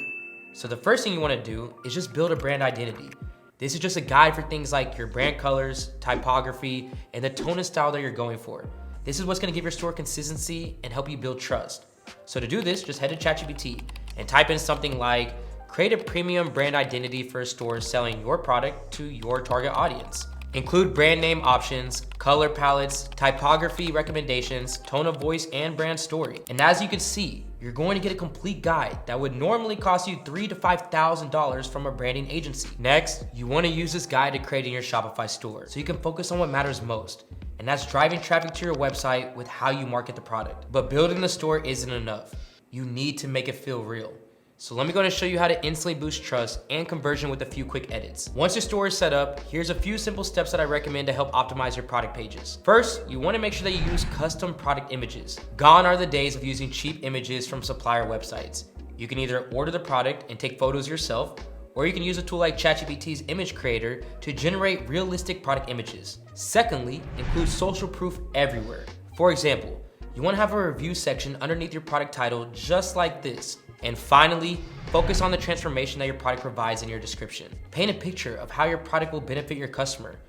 So the first thing you wanna do is just build a brand identity. This is just a guide for things like your brand colors, typography, and the tone and style that you're going for. This is what's gonna give your store consistency and help you build trust. So to do this, just head to ChatGPT and type in something like, create a premium brand identity for a store selling your product to your target audience. Include brand name options, color palettes, typography recommendations, tone of voice, and brand story. And as you can see, you're going to get a complete guide that would normally cost you $3,000 to $5,000 from a branding agency. Next, you want to use this guide to creating your Shopify store so you can focus on what matters most. And that's driving traffic to your website with how you market the product. But building the store isn't enough. You need to make it feel real. So let me go and show you how to instantly boost trust and conversion with a few quick edits. Once your store is set up, here's a few simple steps that I recommend to help optimize your product pages. First, you want to make sure that you use custom product images. Gone are the days of using cheap images from supplier websites. You can either order the product and take photos yourself, or you can use a tool like ChatGPT's image creator to generate realistic product images. Secondly, include social proof everywhere. For example, you want to have a review section underneath your product title just like this. And finally, focus on the transformation that your product provides in your description. Paint a picture of how your product will benefit your customer.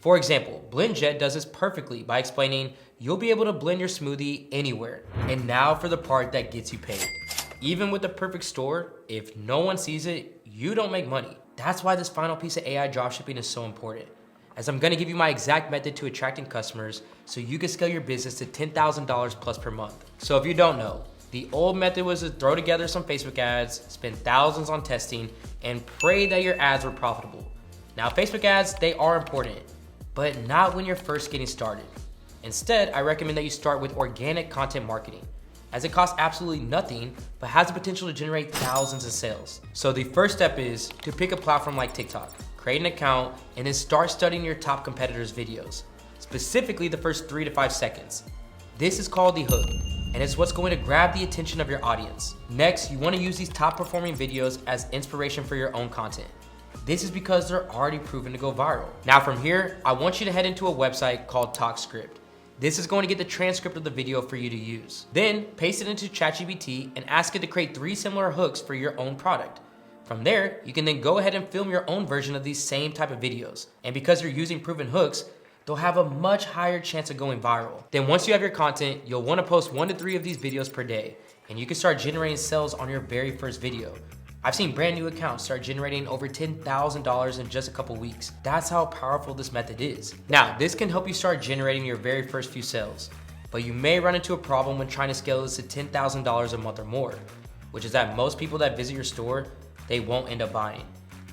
For example, BlendJet does this perfectly by explaining you'll be able to blend your smoothie anywhere. And now for the part that gets you paid. Even with the perfect store, if no one sees it, you don't make money. That's why this final piece of AI dropshipping is so important, as I'm gonna give you my exact method to attracting customers so you can scale your business to $10,000 plus per month. So if you don't know, the old method was to throw together some Facebook ads, spend thousands on testing, and pray that your ads were profitable. Now, Facebook ads, they are important, but not when you're first getting started. Instead, I recommend that you start with organic content marketing, as it costs absolutely nothing, but has the potential to generate thousands of sales. So the first step is to pick a platform like TikTok, create an account, and then start studying your top competitors' videos, specifically the first 3 to 5 seconds. This is called the hook, and it's what's going to grab the attention of your audience. Next, you want to use these top performing videos as inspiration for your own content. This is because they're already proven to go viral. Now from here, I want you to head into a website called TalkScript. This is going to get the transcript of the video for you to use. Then paste it into ChatGPT and ask it to create 3 similar hooks for your own product. From there, you can then go ahead and film your own version of these same type of videos. And because you're using proven hooks, they'll have a much higher chance of going viral. Then once you have your content, you'll want to post 1 to 3 of these videos per day, and you can start generating sales on your very first video. I've seen brand new accounts start generating over $10,000 in just a couple weeks. That's how powerful this method is. Now, this can help you start generating your very first few sales, but you may run into a problem when trying to scale this to $10,000 a month or more, which is that most people that visit your store, they won't end up buying.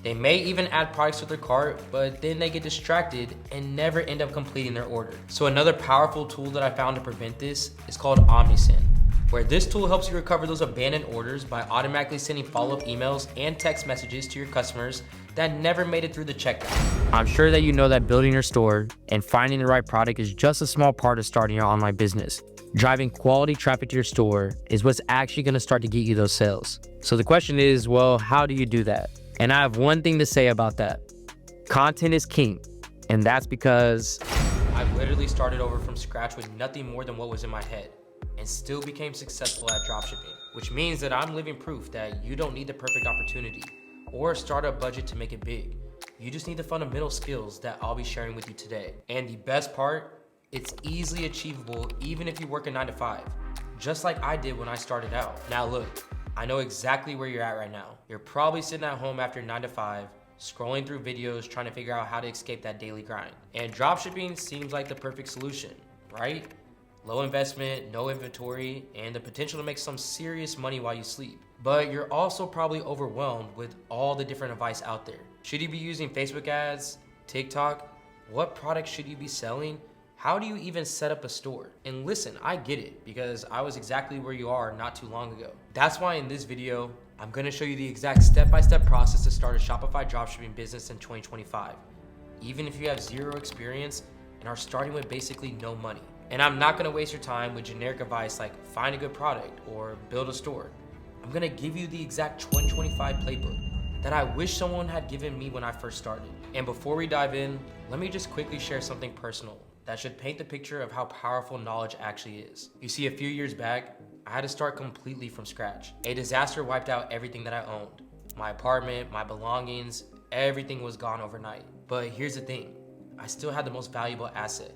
They may even add products to their cart, but then they get distracted and never end up completing their order. So another powerful tool that I found to prevent this is called OmniSend, where this tool helps you recover those abandoned orders by automatically sending follow-up emails and text messages to your customers that never made it through the checkout. I'm sure that you know that building your store and finding the right product is just a small part of starting your online business. Driving quality traffic to your store is what's actually going to start to get you those sales. So the question is, well, how do you do that? And I have one thing to say about that. Content is king. And that's because I literally started over from scratch with nothing more than what was in my head, and still became successful at dropshipping, which means that I'm living proof that you don't need the perfect opportunity or a startup budget to make it big. You just need the fundamental skills that I'll be sharing with you today. And the best part, it's easily achievable even if you work a 9 to 5, just like I did when I started out. Now look, I know exactly where you're at right now. You're probably sitting at home after 9 to 5, scrolling through videos trying to figure out how to escape that daily grind. And dropshipping seems like the perfect solution, right? low investment, no inventory, and the potential to make some serious money while you sleep. But you're also probably overwhelmed with all the different advice out there. Should you be using Facebook ads, TikTok? What products should you be selling? How do you even set up a store? And listen, I get it because I was exactly where you are not too long ago. That's why in this video, I'm gonna show you the exact step-by-step process to start a Shopify dropshipping business in 2025, even if you have zero experience and are starting with basically no money. And I'm not gonna waste your time with generic advice like find a good product or build a store. I'm gonna give you the exact 2025 playbook that I wish someone had given me when I first started. And before we dive in, let me just quickly share something personal that should paint the picture of how powerful knowledge actually is. You see, a few years back, I had to start completely from scratch. A disaster wiped out everything that I owned. My apartment, my belongings, everything was gone overnight. But here's the thing, I still had the most valuable asset,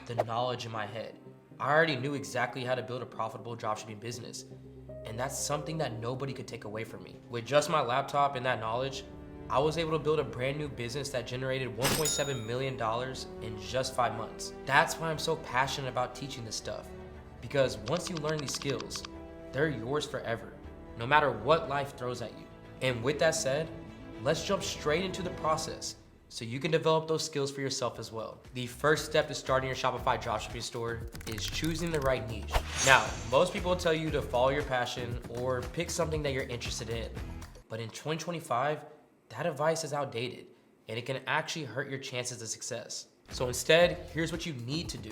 the knowledge in my head. I already knew exactly how to build a profitable dropshipping business, and that's something that nobody could take away from me. With just my laptop and that knowledge, I was able to build a brand new business that generated $1.7 million in just 5 months. That's why I'm so passionate about teaching this stuff, because once you learn these skills, they're yours forever, no matter what life throws at you. And with that said, let's jump straight into the process so you can develop those skills for yourself as well. The first step to starting your Shopify dropshipping store is choosing the right niche. Now, most people will tell you to follow your passion or pick something that you're interested in. But in 2025, that advice is outdated and it can actually hurt your chances of success. So instead, here's what you need to do.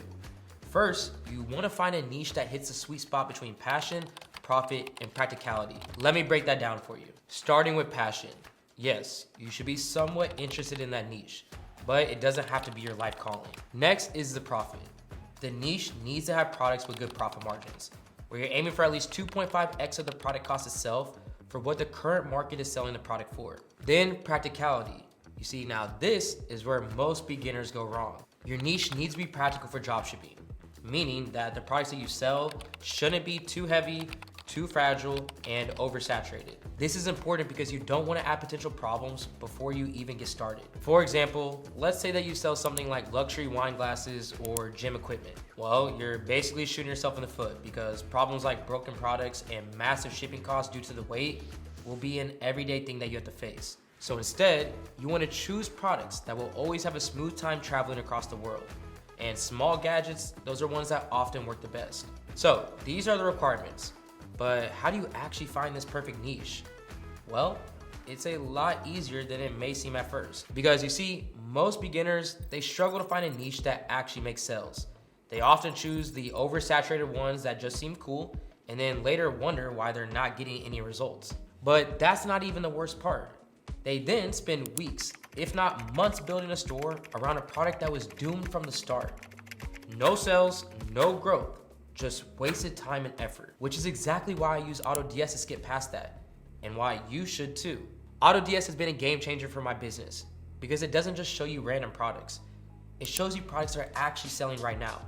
First, you want to find a niche that hits the sweet spot between passion, profit, and practicality. Let me break that down for you. Starting with passion. Yes, you should be somewhat interested in that niche, but it doesn't have to be your life calling. Next is the profit. The niche needs to have products with good profit margins, where you're aiming for at least 2.5x of the product cost itself for what the current market is selling the product for. Then practicality. You see, now this is where most beginners go wrong. Your niche needs to be practical for dropshipping, meaning that the products that you sell shouldn't be too heavy, too fragile, and oversaturated. This is important because you don't want to add potential problems before you even get started. For example, let's say that you sell something like luxury wine glasses or gym equipment. Well, you're basically shooting yourself in the foot because problems like broken products and massive shipping costs due to the weight will be an everyday thing that you have to face. So instead, you want to choose products that will always have a smooth time traveling across the world. And small gadgets, those are ones that often work the best. So these are the requirements. But how do you actually find this perfect niche? Well, it's a lot easier than it may seem at first. Because you see, most beginners, they struggle to find a niche that actually makes sales. They often choose the oversaturated ones that just seem cool, and then later wonder why they're not getting any results. But that's not even the worst part. They then spend weeks, if not months, building a store around a product that was doomed from the start. No sales, no growth. Just wasted time and effort, which is exactly why I use AutoDS to skip past that, and why you should too. AutoDS has been a game changer for my business because it doesn't just show you random products. It shows you products that are actually selling right now,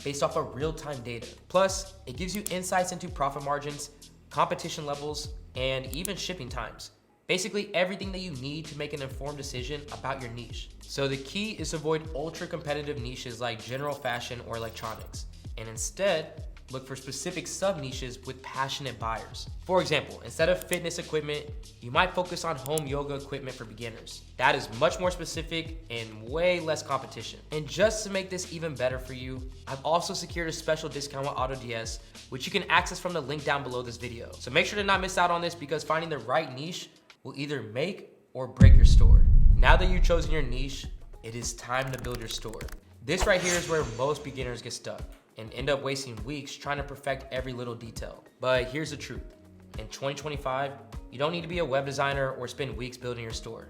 based off of real-time data. Plus, it gives you insights into profit margins, competition levels, and even shipping times. Basically everything that you need to make an informed decision about your niche. So the key is to avoid ultra-competitive niches like general fashion or electronics, and instead, look for specific sub-niches with passionate buyers. For example, instead of fitness equipment, you might focus on home yoga equipment for beginners. That is much more specific and way less competition. And just to make this even better for you, I've also secured a special discount with AutoDS, which you can access from the link down below this video. So make sure to not miss out on this because finding the right niche will either make or break your store. Now that you've chosen your niche, it is time to build your store. This right here is where most beginners get stuck and end up wasting weeks trying to perfect every little detail. But here's the truth. In 2025, you don't need to be a web designer or spend weeks building your store.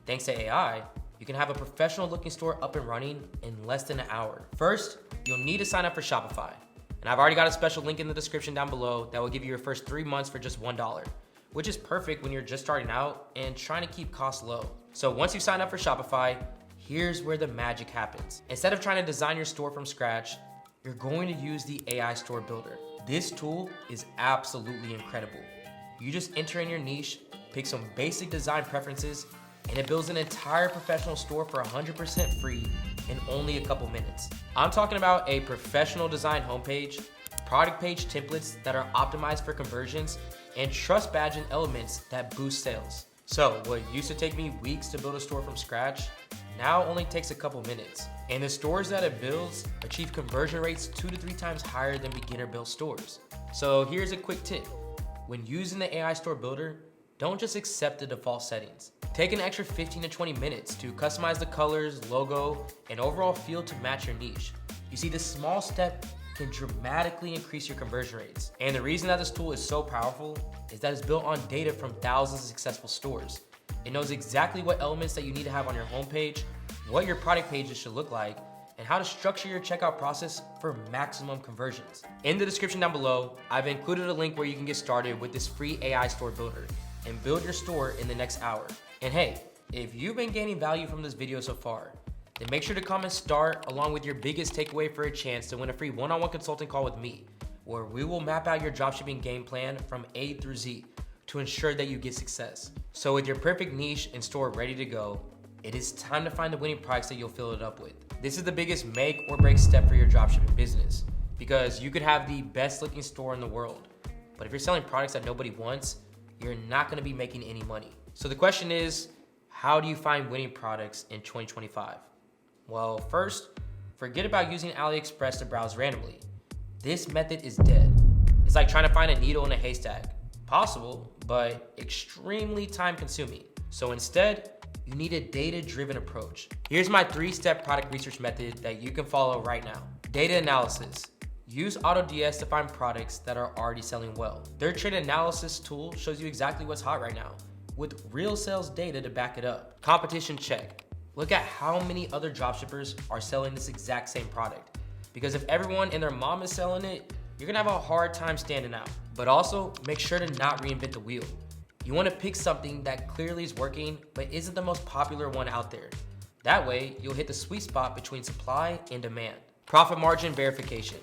Thanks to AI, you can have a professional looking store up and running in less than an hour. First, you'll need to sign up for Shopify. And I've already got a special link in the description down below that will give you your first 3 months for just $1, which is perfect when you're just starting out and trying to keep costs low. So once you sign up for Shopify, here's where the magic happens. Instead of trying to design your store from scratch, you're going to use the AI Store Builder. This tool is absolutely incredible. You just enter in your niche, pick some basic design preferences, and it builds an entire professional store for 100% free in only a couple minutes. I'm talking about a professional design homepage, product page templates that are optimized for conversions, and trust badge and elements that boost sales. So what used to take me weeks to build a store from scratch now only takes a couple minutes. And the stores that it builds achieve conversion rates 2 to 3 times higher than beginner built stores. So here's a quick tip. When using the AI store builder, don't just accept the default settings. Take an extra 15 to 20 minutes to customize the colors, logo, and overall feel to match your niche. You see, this small step can dramatically increase your conversion rates. And the reason that this tool is so powerful is that it's built on data from thousands of successful stores. It knows exactly what elements that you need to have on your homepage, what your product pages should look like, and how to structure your checkout process for maximum conversions. In the description down below, I've included a link where you can get started with this free AI store builder and build your store in the next hour. And hey, if you've been gaining value from this video so far, then make sure to comment START along with your biggest takeaway for a chance to win a free one-on-one consulting call with me, where we will map out your dropshipping game plan from A through Z to ensure that you get success. So with your perfect niche and store ready to go, it is time to find the winning products that you'll fill it up with. This is the biggest make or break step for your dropshipping business, because you could have the best looking store in the world, but if you're selling products that nobody wants, you're not gonna be making any money. So the question is, how do you find winning products in 2025? Well, first, forget about using AliExpress to browse randomly. This method is dead. It's like trying to find a needle in a haystack. Possible, but extremely time consuming. So instead, you need a data-driven approach. Here's my 3-step product research method that you can follow right now. Data analysis. Use AutoDS to find products that are already selling well. Their trend analysis tool shows you exactly what's hot right now, with real sales data to back it up. Competition check. Look at how many other dropshippers are selling this exact same product. Because if everyone and their mom is selling it, you're gonna have a hard time standing out. But also, make sure to not reinvent the wheel. You wanna pick something that clearly is working, but isn't the most popular one out there. That way, you'll hit the sweet spot between supply and demand. Profit margin verification.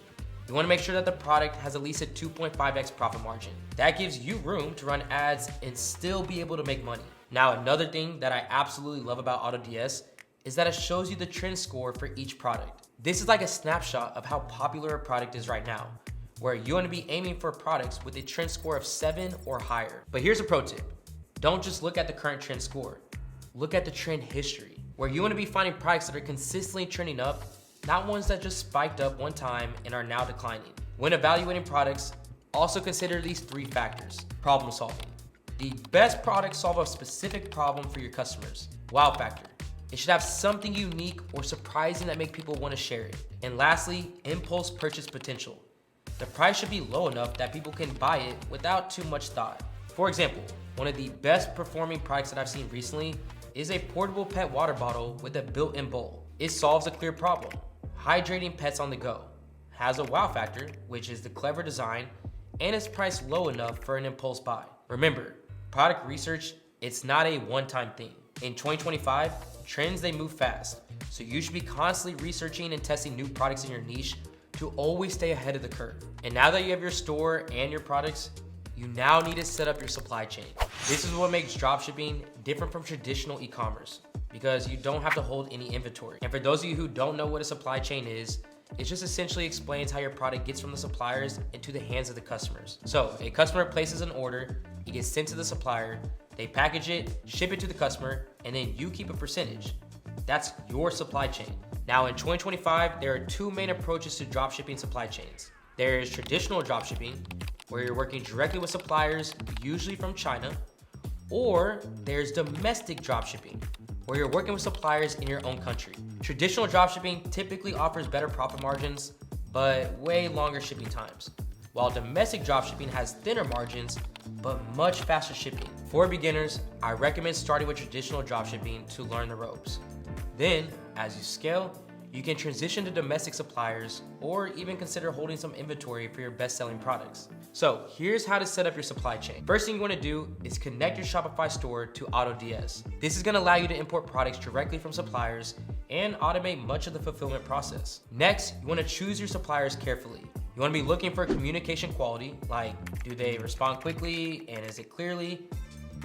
You wanna make sure that the product has at least a 2.5x profit margin. That gives you room to run ads and still be able to make money. Now, another thing that I absolutely love about AutoDS is that it shows you the trend score for each product. This is like a snapshot of how popular a product is right now, where you wanna be aiming for products with a trend score of 7 or higher. But here's a pro tip. Don't just look at the current trend score. Look at the trend history, where you wanna be finding products that are consistently trending up, not ones that just spiked up one time and are now declining. When evaluating products, also consider these 3 factors. Problem solving. The best products solve a specific problem for your customers. Wow factor. It should have something unique or surprising that make people want to share it. And lastly, impulse purchase potential. The price should be low enough that people can buy it without too much thought. For example, one of the best performing products that I've seen recently is a portable pet water bottle with a built-in bowl. It solves a clear problem: hydrating pets on the go. Has a wow factor, which is the clever design, and is priced low enough for an impulse buy. Remember, product research, it's not a one-time thing. In 2025, trends, they move fast. So you should be constantly researching and testing new products in your niche to always stay ahead of the curve. And now that you have your store and your products, you now need to set up your supply chain. This is what makes dropshipping different from traditional e-commerce, because you don't have to hold any inventory. And for those of you who don't know what a supply chain is, it just essentially explains how your product gets from the suppliers into the hands of the customers. So a customer places an order, it gets sent to the supplier, they package it, ship it to the customer, and then you keep a percentage. That's your supply chain. Now in 2025, there are 2 main approaches to dropshipping supply chains. There is traditional dropshipping, where you're working directly with suppliers, usually from China, or there's domestic dropshipping, where you're working with suppliers in your own country. Traditional dropshipping typically offers better profit margins, but way longer shipping times, while domestic dropshipping has thinner margins, but much faster shipping. For beginners, I recommend starting with traditional dropshipping to learn the ropes. Then, as you scale, you can transition to domestic suppliers or even consider holding some inventory for your best-selling products. So here's how to set up your supply chain. First thing you wanna do is connect your Shopify store to AutoDS. This is gonna allow you to import products directly from suppliers and automate much of the fulfillment process. Next, you wanna choose your suppliers carefully. You wanna be looking for communication quality, like do they respond quickly and is it clearly?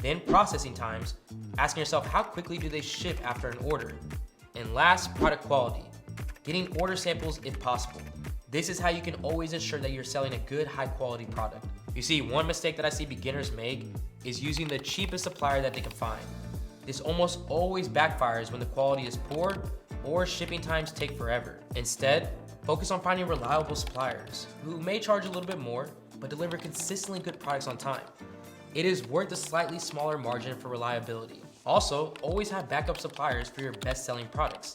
Then processing times, asking yourself how quickly do they ship after an order? And last, product quality. Getting order samples if possible. This is how you can always ensure that you're selling a good, high quality product. You see, one mistake that I see beginners make is using the cheapest supplier that they can find. This almost always backfires when the quality is poor or shipping times take forever. Instead, focus on finding reliable suppliers who may charge a little bit more, but deliver consistently good products on time. It is worth a slightly smaller margin for reliability. Also, always have backup suppliers for your best-selling products.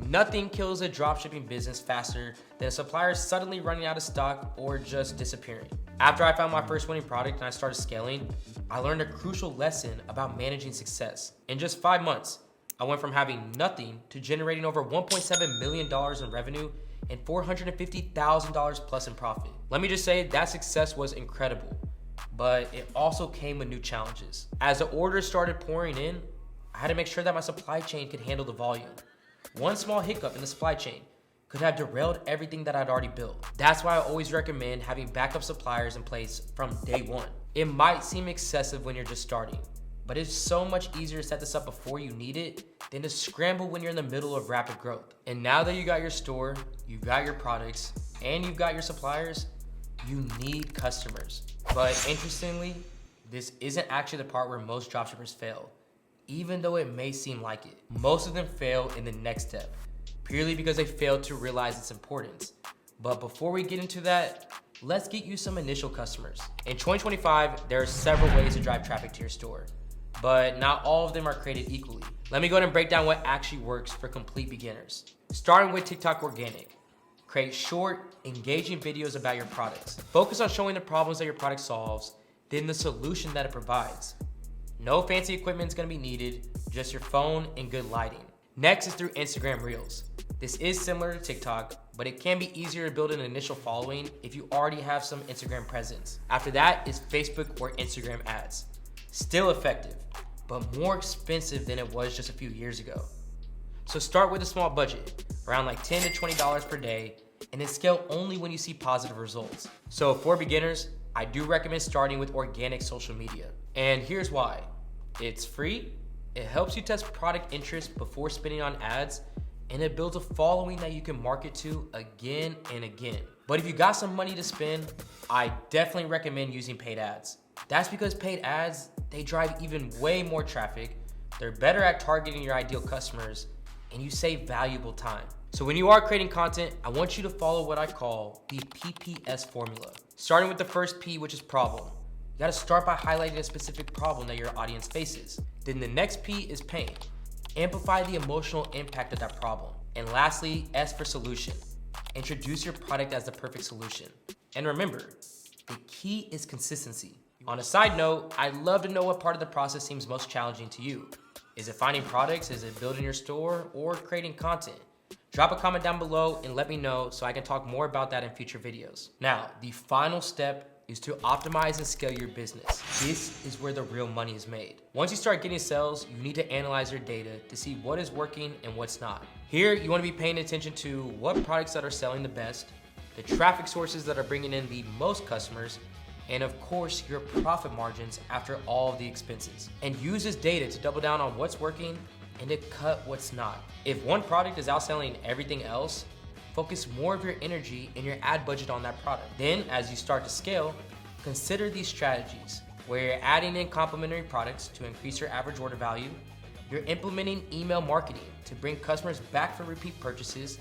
Nothing kills a dropshipping business faster than a supplier suddenly running out of stock or just disappearing. After I found my first winning product and I started scaling, I learned a crucial lesson about managing success. In just 5 months, I went from having nothing to generating over $1.7 million in revenue and $450,000 plus in profit. Let me just say that success was incredible, but it also came with new challenges. As the orders started pouring in, I had to make sure that my supply chain could handle the volume. One small hiccup in the supply chain could have derailed everything that I'd already built. That's why I always recommend having backup suppliers in place from day one. It might seem excessive when you're just starting, but it's so much easier to set this up before you need it than to scramble when you're in the middle of rapid growth. And now that you got your store, you've got your products, and you've got your suppliers, you need customers. But interestingly, this isn't actually the part where most dropshippers fail, even though it may seem like it. Most of them fail in the next step, purely because they fail to realize its importance. But before we get into that, let's get you some initial customers. In 2025, there are several ways to drive traffic to your store, but not all of them are created equally. Let me go ahead and break down what actually works for complete beginners. Starting with TikTok Organic. Create short, engaging videos about your products. Focus on showing the problems that your product solves, then the solution that it provides. No fancy equipment is gonna be needed, just your phone and good lighting. Next is through Instagram Reels. This is similar to TikTok, but it can be easier to build an initial following if you already have some Instagram presence. After that is Facebook or Instagram ads. Still effective, but more expensive than it was just a few years ago. So start with a small budget, around like $10 to $20 per day, and then scale only when you see positive results. So for beginners, I do recommend starting with organic social media. And here's why. It's free, it helps you test product interest before spending on ads, and it builds a following that you can market to again and again. But if you got some money to spend, I definitely recommend using paid ads. That's because paid ads, they drive even way more traffic, they're better at targeting your ideal customers, and you save valuable time. So when you are creating content, I want you to follow what I call the PPS formula. Starting with the first P, which is problem. You gotta start by highlighting a specific problem that your audience faces. Then the next P is pain. Amplify the emotional impact of that problem. And lastly, S for solution. Introduce your product as the perfect solution. And remember, the key is consistency. On a side note, I'd love to know what part of the process seems most challenging to you. Is it finding products? Is it building your store or creating content? Drop a comment down below and let me know so I can talk more about that in future videos. Now, the final step is to optimize and scale your business. This is where the real money is made. Once you start getting sales, you need to analyze your data to see what is working and what's not. Here, you want to be paying attention to what products that are selling the best, the traffic sources that are bringing in the most customers, and of course, your profit margins after all of the expenses. And use this data to double down on what's working and to cut what's not. If one product is outselling everything else, focus more of your energy and your ad budget on that product. Then, as you start to scale, consider these strategies where you're adding in complementary products to increase your average order value, you're implementing email marketing to bring customers back for repeat purchases,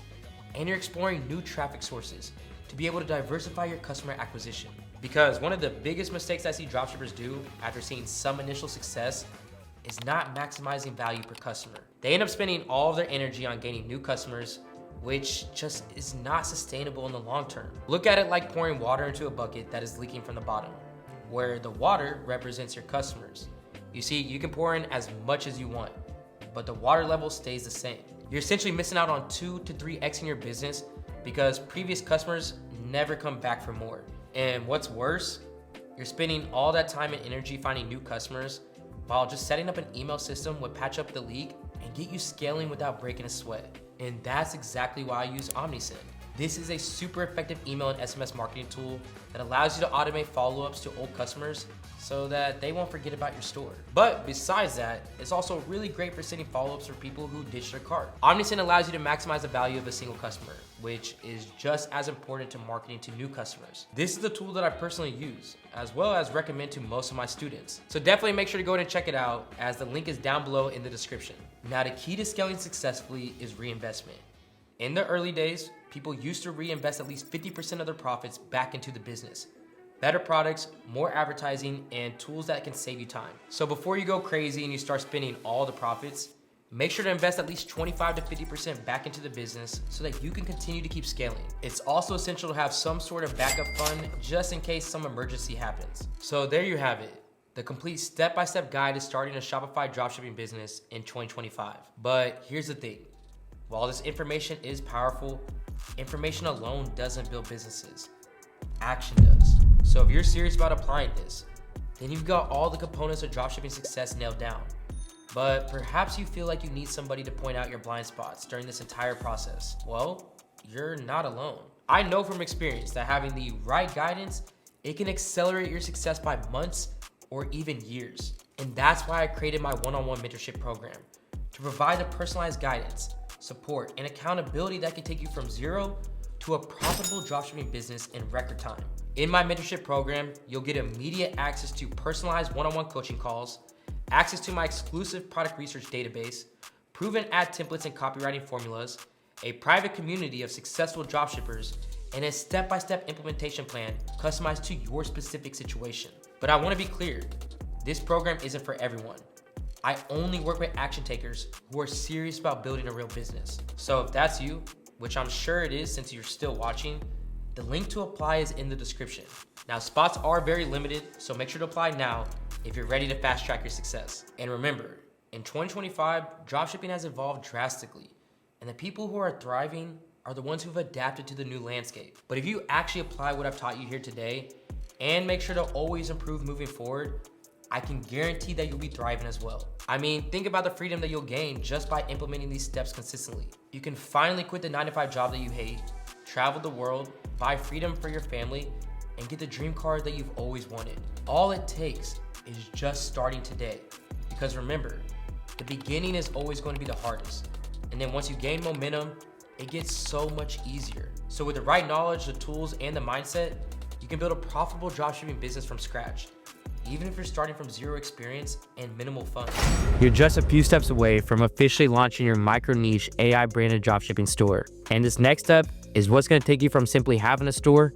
and you're exploring new traffic sources to be able to diversify your customer acquisition. Because one of the biggest mistakes I see dropshippers do after seeing some initial success is not maximizing value per customer. They end up spending all of their energy on gaining new customers, which just is not sustainable in the long term. Look at it like pouring water into a bucket that is leaking from the bottom, where the water represents your customers. You see, you can pour in as much as you want, but the water level stays the same. You're essentially missing out on 2 to 3x in your business because previous customers never come back for more. And what's worse, you're spending all that time and energy finding new customers while just setting up an email system would patch up the leak and get you scaling without breaking a sweat. And that's exactly why I use OmniSend. This is a super effective email and SMS marketing tool that allows you to automate follow-ups to old customers so that they won't forget about your store. But besides that, it's also really great for sending follow-ups for people who ditched their cart. OmniSend allows you to maximize the value of a single customer, which is just as important to marketing to new customers. This is the tool that I personally use, as well as recommend to most of my students. So definitely make sure to go ahead and check it out, as the link is down below in the description. Now, the key to scaling successfully is reinvestment. In the early days, people used to reinvest at least 50% of their profits back into the business. Better products, more advertising, and tools that can save you time. So before you go crazy and you start spending all the profits, make sure to invest at least 25 to 50% back into the business so that you can continue to keep scaling. It's also essential to have some sort of backup fund just in case some emergency happens. So there you have it, the complete step-by-step guide to starting a Shopify dropshipping business in 2025. But here's the thing, while this information is powerful, information alone doesn't build businesses. Action does. So if you're serious about applying this, then you've got all the components of dropshipping success nailed down. But perhaps you feel like you need somebody to point out your blind spots during this entire process. Well, you're not alone. I know from experience that having the right guidance, it can accelerate your success by months or even years. And that's why I created my one-on-one mentorship program, to provide the personalized guidance, support, and accountability that can take you from zero to a profitable dropshipping business in record time. In my mentorship program, you'll get immediate access to personalized one-on-one coaching calls, access to my exclusive product research database, proven ad templates and copywriting formulas, a private community of successful dropshippers, and a step-by-step implementation plan customized to your specific situation. But I want to be clear, this program isn't for everyone. I only work with action takers who are serious about building a real business. So if that's you, which I'm sure it is since you're still watching, the link to apply is in the description. Now, spots are very limited, so make sure to apply now if you're ready to fast track your success. And remember, in 2025, dropshipping has evolved drastically, and the people who are thriving are the ones who've adapted to the new landscape. But if you actually apply what I've taught you here today, and make sure to always improve moving forward, I can guarantee that you'll be thriving as well. I mean, think about the freedom that you'll gain just by implementing these steps consistently. You can finally quit the 9-to-5 job that you hate, travel the world, buy freedom for your family, and get the dream car that you've always wanted. All it takes is just starting today. Because remember, the beginning is always going to be the hardest. And then once you gain momentum, it gets so much easier. So with the right knowledge, the tools, and the mindset, you can build a profitable dropshipping business from scratch, even if you're starting from zero experience and minimal funds. You're just a few steps away from officially launching your micro niche AI branded dropshipping store. And this next step is what's going to take you from simply having a store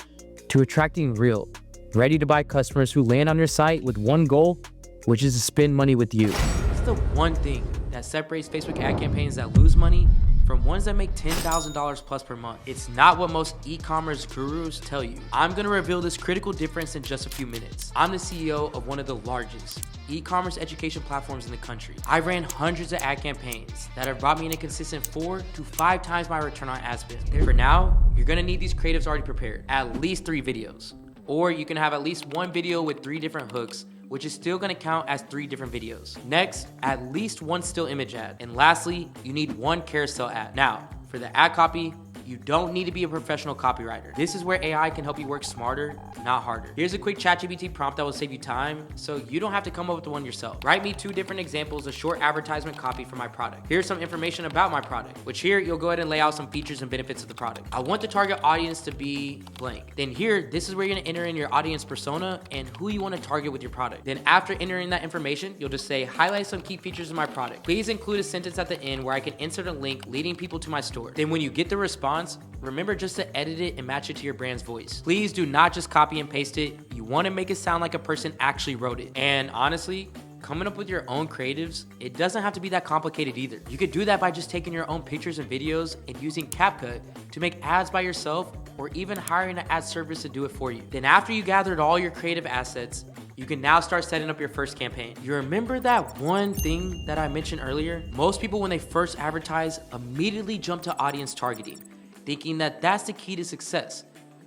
to attracting real, ready to buy customers who land on your site with one goal, which is to spend money with you. It's the one thing that separates Facebook ad campaigns that lose money from ones that make $10,000 plus per month. It's not what most e-commerce gurus tell you. I'm gonna reveal this critical difference in just a few minutes. I'm the CEO of one of the largest e-commerce education platforms in the country. I ran hundreds of ad campaigns that have brought me in a consistent 4 to 5 times my return on ad spend. For now, you're gonna need these creatives already prepared, at least 3 videos. Or you can have at least 1 video with 3 different hooks, which is still gonna count as 3 different videos. Next, at least 1 still image ad. And lastly, you need 1 carousel ad. Now, for the ad copy, you don't need to be a professional copywriter. This is where AI can help you work smarter, not harder. Here's a quick ChatGPT prompt that will save you time, so you don't have to come up with one yourself. Write me 2 different examples of short advertisement copy for my product. Here's some information about my product, which here you'll go ahead and lay out some features and benefits of the product. I want the target audience to be blank. Then here, this is where you're gonna enter in your audience persona and who you wanna target with your product. Then after entering that information, you'll just say, highlight some key features of my product. Please include a sentence at the end where I can insert a link leading people to my store. Then when you get the response, remember just to edit it and match it to your brand's voice. Please do not just copy and paste it. You want to make it sound like a person actually wrote it. And honestly, coming up with your own creatives, it doesn't have to be that complicated either. You could do that by just taking your own pictures and videos and using CapCut to make ads by yourself, or even hiring an ad service to do it for you. Then after you gathered all your creative assets, you can now start setting up your first campaign. You remember that one thing that I mentioned earlier? Most people, when they first advertise, immediately jump to audience targeting, thinking that that's the key to success.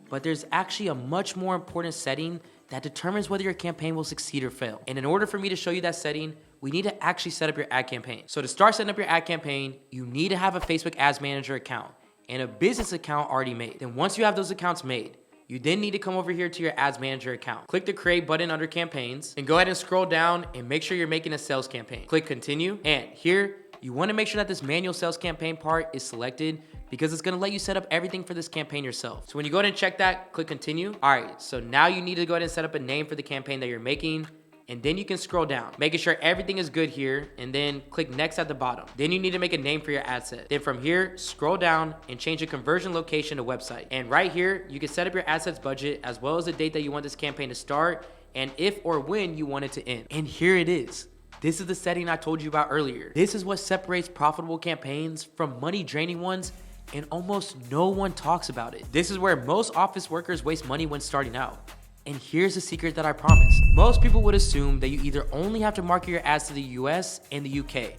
But there's actually a much more important setting that determines whether your campaign will succeed or fail. And in order for me to show you that setting, we need to actually set up your ad campaign. So to start setting up your ad campaign, you need to have a Facebook Ads Manager account. and a business account already made. Then once you have those accounts made, you then need to come over here to your ads manager account. Click the create button under campaigns and go ahead and scroll down and make sure you're making a sales campaign. Click continue, and here you want to make sure that this manual sales campaign part is selected because it's going to let you set up everything for this campaign yourself. So when you go ahead and check that, click continue. All right, so now you need to go ahead and set up a name for the campaign that you're making. And then you can scroll down, making sure everything is good here, and then click next at the bottom. Then you need to make a name for your ad set. Then from here, scroll down and change the conversion location to website. And right here, you can set up your ad sets budget as well as the date that you want this campaign to start and if or when you want it to end. And here it is. This is the setting I told you about earlier. This is what separates profitable campaigns from money draining ones, and almost no one talks about it. This is where most office workers waste money when starting out. And here's the secret that I promised. Most people would assume that you either only have to market your ads to the US and the UK,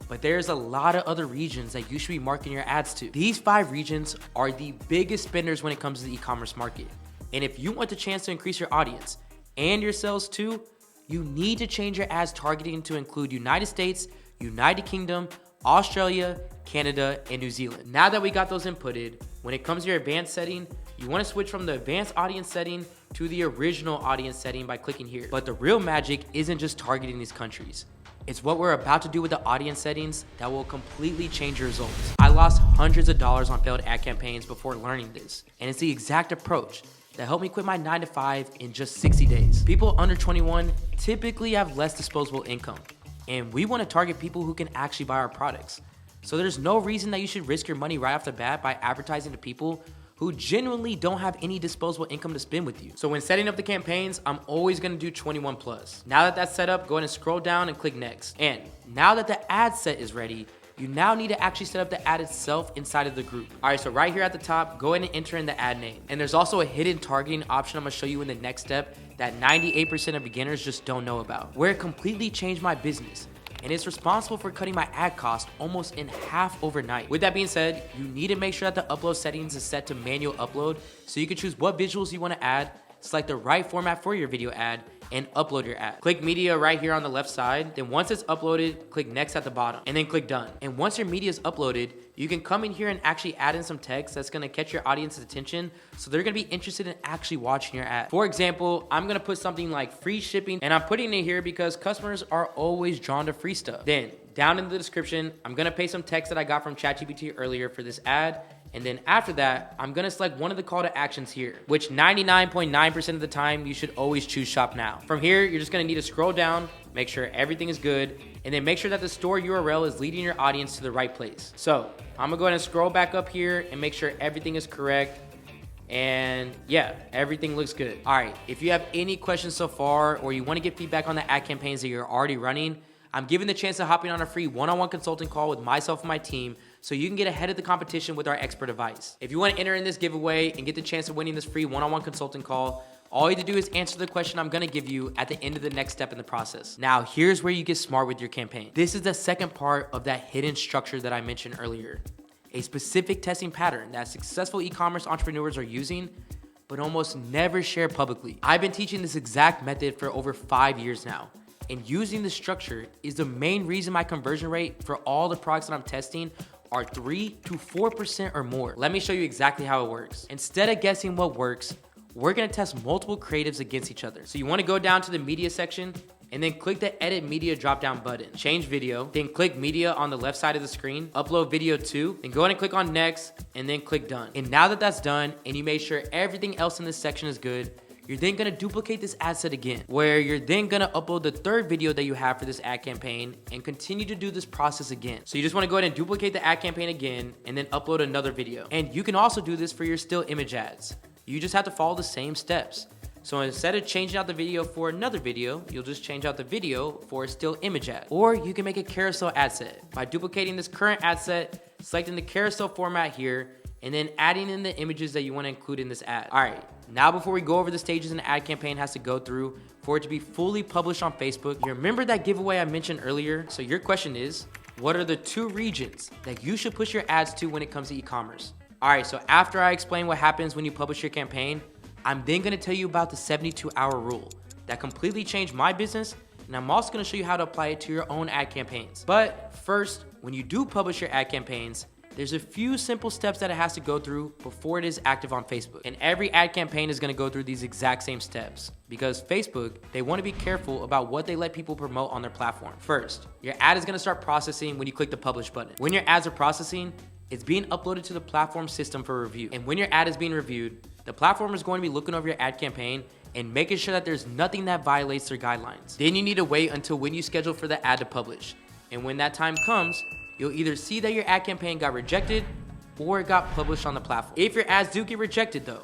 but there's a lot of other regions that you should be marketing your ads to. These 5 regions are the biggest spenders when it comes to the e-commerce market. And if you want the chance to increase your audience and your sales too, you need to change your ads targeting to include United States, United Kingdom, Australia, Canada, and New Zealand. Now that we got those inputted, when it comes to your advanced setting, you want to switch from the advanced audience setting to the original audience setting by clicking here. But the real magic isn't just targeting these countries. It's what we're about to do with the audience settings that will completely change your results. I lost hundreds of dollars on failed ad campaigns before learning this, and it's the exact approach that helped me quit my 9-to-5 in just 60 days. People under 21 typically have less disposable income, and we want to target people who can actually buy our products. So there's no reason that you should risk your money right off the bat by advertising to people who genuinely don't have any disposable income to spend with you. So when setting up the campaigns, I'm always gonna do 21 plus. Now that that's set up, go ahead and scroll down and click next. And now that the ad set is ready, you now need to actually set up the ad itself inside of the group. All right, so right here at the top, go ahead and enter in the ad name. And there's also a hidden targeting option I'm gonna show you in the next step that 98% of beginners just don't know about, where it completely changed my business. And it's responsible for cutting my ad cost almost in half overnight. With that being said, you need to make sure that the upload settings is set to manual upload so you can choose what visuals you want to add, select the right format for your video ad, and upload your ad. Click media right here on the left side. Then once it's uploaded, click next at the bottom and then click done. And once your media is uploaded, you can come in here and actually add in some text that's gonna catch your audience's attention, so they're gonna be interested in actually watching your ad. For example, I'm gonna put something like free shipping, and I'm putting it here because customers are always drawn to free stuff. Then down in the description, I'm gonna paste some text that I got from ChatGPT earlier for this ad. And then after that, I'm gonna select one of the call to actions here, which 99.9% of the time, you should always choose shop now. From here, you're just gonna need to scroll down, make sure everything is good, and then make sure that the store URL is leading your audience to the right place. So I'm gonna go ahead and scroll back up here and make sure everything is correct. And yeah, everything looks good. All right, if you have any questions so far, or you wanna get feedback on the ad campaigns that you're already running, I'm giving the chance to hopping on a free one-on-one consulting call with myself and my team so you can get ahead of the competition with our expert advice. If you want to enter in this giveaway and get the chance of winning this free one-on-one consulting call, all you have to do is answer the question I'm gonna give you at the end of the next step in the process. Now, here's where you get smart with your campaign. This is the second part of that hidden structure that I mentioned earlier. A specific testing pattern that successful e-commerce entrepreneurs are using, but almost never share publicly. I've been teaching this exact method for over 5 years now. And using this structure is the main reason my conversion rate for all the products that I'm testing are 3 to 4% or more. Let me show you exactly how it works. Instead of guessing what works, we're gonna test multiple creatives against each other. So you wanna go down to the media section and then click the edit media drop down button. Change video, then click media on the left side of the screen, upload video 2, and go ahead and click on next, and then click done. And now that that's done, and you make sure everything else in this section is good, you're then gonna duplicate this ad set again, where you're then gonna upload the third video that you have for this ad campaign and continue to do this process again. So you just wanna go ahead and duplicate the ad campaign again and then upload another video. And you can also do this for your still image ads. You just have to follow the same steps. So instead of changing out the video for another video, you'll just change out the video for a still image ad. Or you can make a carousel ad set by duplicating this current ad set, selecting the carousel format here, and then adding in the images that you want to include in this ad. All right, now before we go over the stages an ad campaign has to go through for it to be fully published on Facebook, you remember that giveaway I mentioned earlier? So your question is, what are the 2 regions that you should push your ads to when it comes to e-commerce? All right, so after I explain what happens when you publish your campaign, I'm then gonna tell you about the 72-hour rule that completely changed my business, and I'm also gonna show you how to apply it to your own ad campaigns. But first, when you do publish your ad campaigns, There's a few simple steps that it has to go through before it is active on Facebook. And every ad campaign is gonna go through these exact same steps because Facebook, they wanna be careful about what they let people promote on their platform. First, your ad is gonna start processing when you click the publish button. When your ads are processing, it's being uploaded to the platform system for review. And when your ad is being reviewed, the platform is going to be looking over your ad campaign and making sure that there's nothing that violates their guidelines. Then you need to wait until when you schedule for the ad to publish. And when that time comes, you'll either see that your ad campaign got rejected or it got published on the platform. If your ads do get rejected though,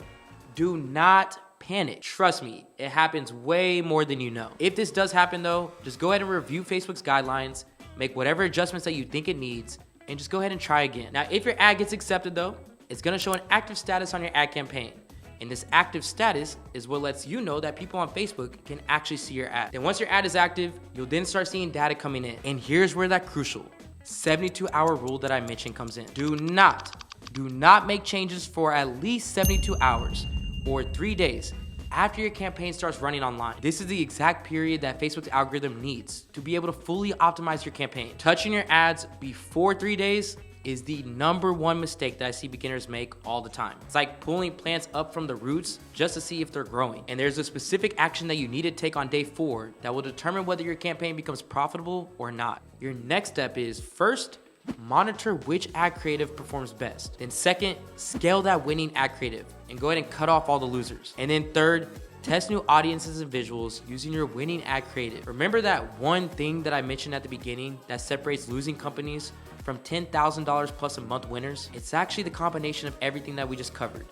do not panic. Trust me, it happens way more than you know. If this does happen though, just go ahead and review Facebook's guidelines, make whatever adjustments that you think it needs, and just go ahead and try again. Now, if your ad gets accepted though, it's gonna show an active status on your ad campaign. And this active status is what lets you know that people on Facebook can actually see your ad. Then once your ad is active, you'll then start seeing data coming in. And here's where that crucial 72-hour rule that I mentioned comes in. Do not make changes for at least 72 hours or 3 days after your campaign starts running online. This is the exact period that Facebook's algorithm needs to be able to fully optimize your campaign. Touching your ads before 3 days is the #1 mistake that I see beginners make all the time. It's like pulling plants up from the roots just to see if they're growing. And there's a specific action that you need to take on day 4 that will determine whether your campaign becomes profitable or not. Your next step is first, monitor which ad creative performs best. Then second, scale that winning ad creative and go ahead and cut off all the losers. And then third, test new audiences and visuals using your winning ad creative. Remember that one thing that I mentioned at the beginning that separates losing companies from $10,000 plus a month winners? It's actually the combination of everything that we just covered.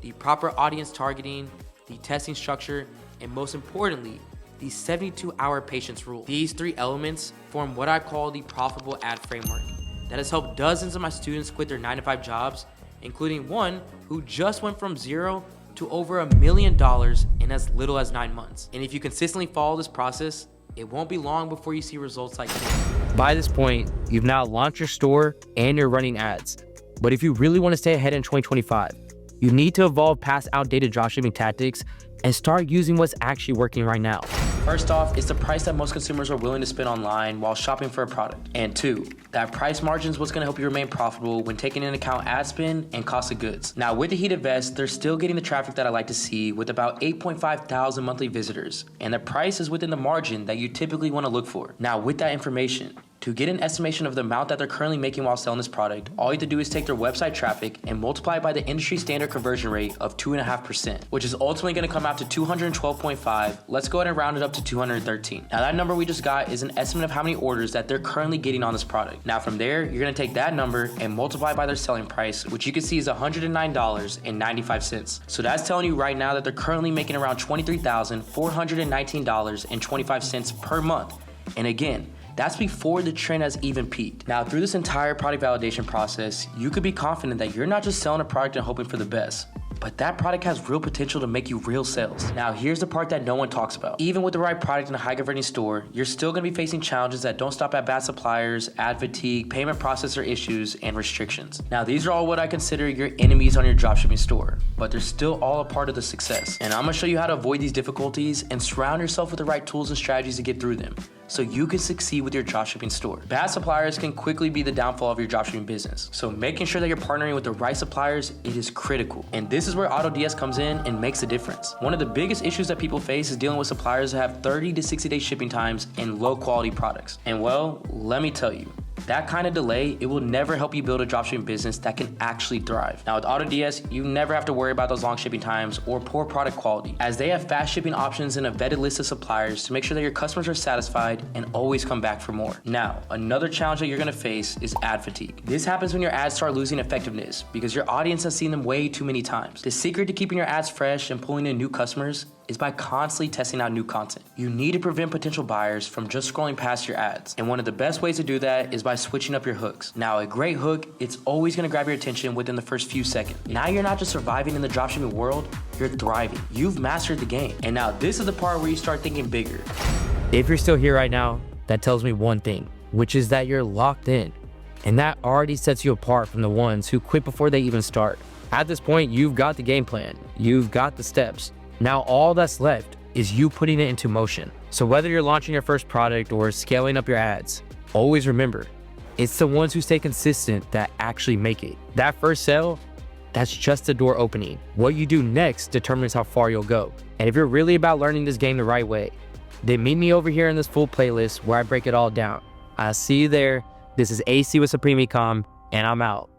The proper audience targeting, the testing structure, and most importantly, the 72-hour patience rule. These 3 elements form what I call the profitable ad framework that has helped dozens of my students quit their 9-to-5 jobs, including one who just went from 0 to over $1 million in as little as 9 months. And if you consistently follow this process, it won't be long before you see results like this. By this point, you've now launched your store and you're running ads. But if you really want to stay ahead in 2025, you need to evolve past outdated dropshipping tactics and start using what's actually working right now. First off, it's the price that most consumers are willing to spend online while shopping for a product. And 2, that price margin is what's gonna help you remain profitable when taking into account ad spend and cost of goods. Now with the heated vest, they're still getting the traffic that I like to see with about 8.5 thousand monthly visitors. And the price is within the margin that you typically wanna look for. Now with that information, to get an estimation of the amount that they're currently making while selling this product, all you have to do is take their website traffic and multiply it by the industry standard conversion rate of 2.5%, which is ultimately gonna come out to 212.5. Let's go ahead and round it up to 213. Now that number we just got is an estimate of how many orders that they're currently getting on this product. Now from there, you're gonna take that number and multiply by their selling price, which you can see is $109.95. So that's telling you right now that they're currently making around $23,419.25 per month. And again, that's before the trend has even peaked. Now, through this entire product validation process, you could be confident that you're not just selling a product and hoping for the best, but that product has real potential to make you real sales. Now, here's the part that no one talks about. Even with the right product in a high converting store, you're still gonna be facing challenges that don't stop at bad suppliers, ad fatigue, payment processor issues, and restrictions. Now, these are all what I consider your enemies on your dropshipping store, but they're still all a part of the success. And I'm gonna show you how to avoid these difficulties and surround yourself with the right tools and strategies to get through them, so you can succeed with your dropshipping store. Bad suppliers can quickly be the downfall of your dropshipping business. So making sure that you're partnering with the right suppliers, it is critical. And this is where AutoDS comes in and makes a difference. One of the biggest issues that people face is dealing with suppliers that have 30 to 60 day shipping times and low quality products. And well, let me tell you, that kind of delay, it will never help you build a dropshipping business that can actually thrive. Now with AutoDS, you never have to worry about those long shipping times or poor product quality, as they have fast shipping options and a vetted list of suppliers to make sure that your customers are satisfied and always come back for more. Now, another challenge that you're gonna face is ad fatigue. This happens when your ads start losing effectiveness because your audience has seen them way too many times. The secret to keeping your ads fresh and pulling in new customers is by constantly testing out new content. You need to prevent potential buyers from just scrolling past your ads. And one of the best ways to do that is by switching up your hooks. Now, a great hook, it's always gonna grab your attention within the first few seconds. Now you're not just surviving in the dropshipping world, you're thriving. You've mastered the game. And now this is the part where you start thinking bigger. If you're still here right now, that tells me one thing, which is that you're locked in. And that already sets you apart from the ones who quit before they even start. At this point, you've got the game plan, you've got the steps. Now all that's left is you putting it into motion. So whether you're launching your first product or scaling up your ads, always remember, It's the ones who stay consistent that actually make it. That first sale, that's just the door opening. What you do next determines how far you'll go. And if you're really about learning this game the right way, then meet me over here in this full playlist where I break it all down. I'll see you there. This is AC with Supreme Ecom, and I'm out.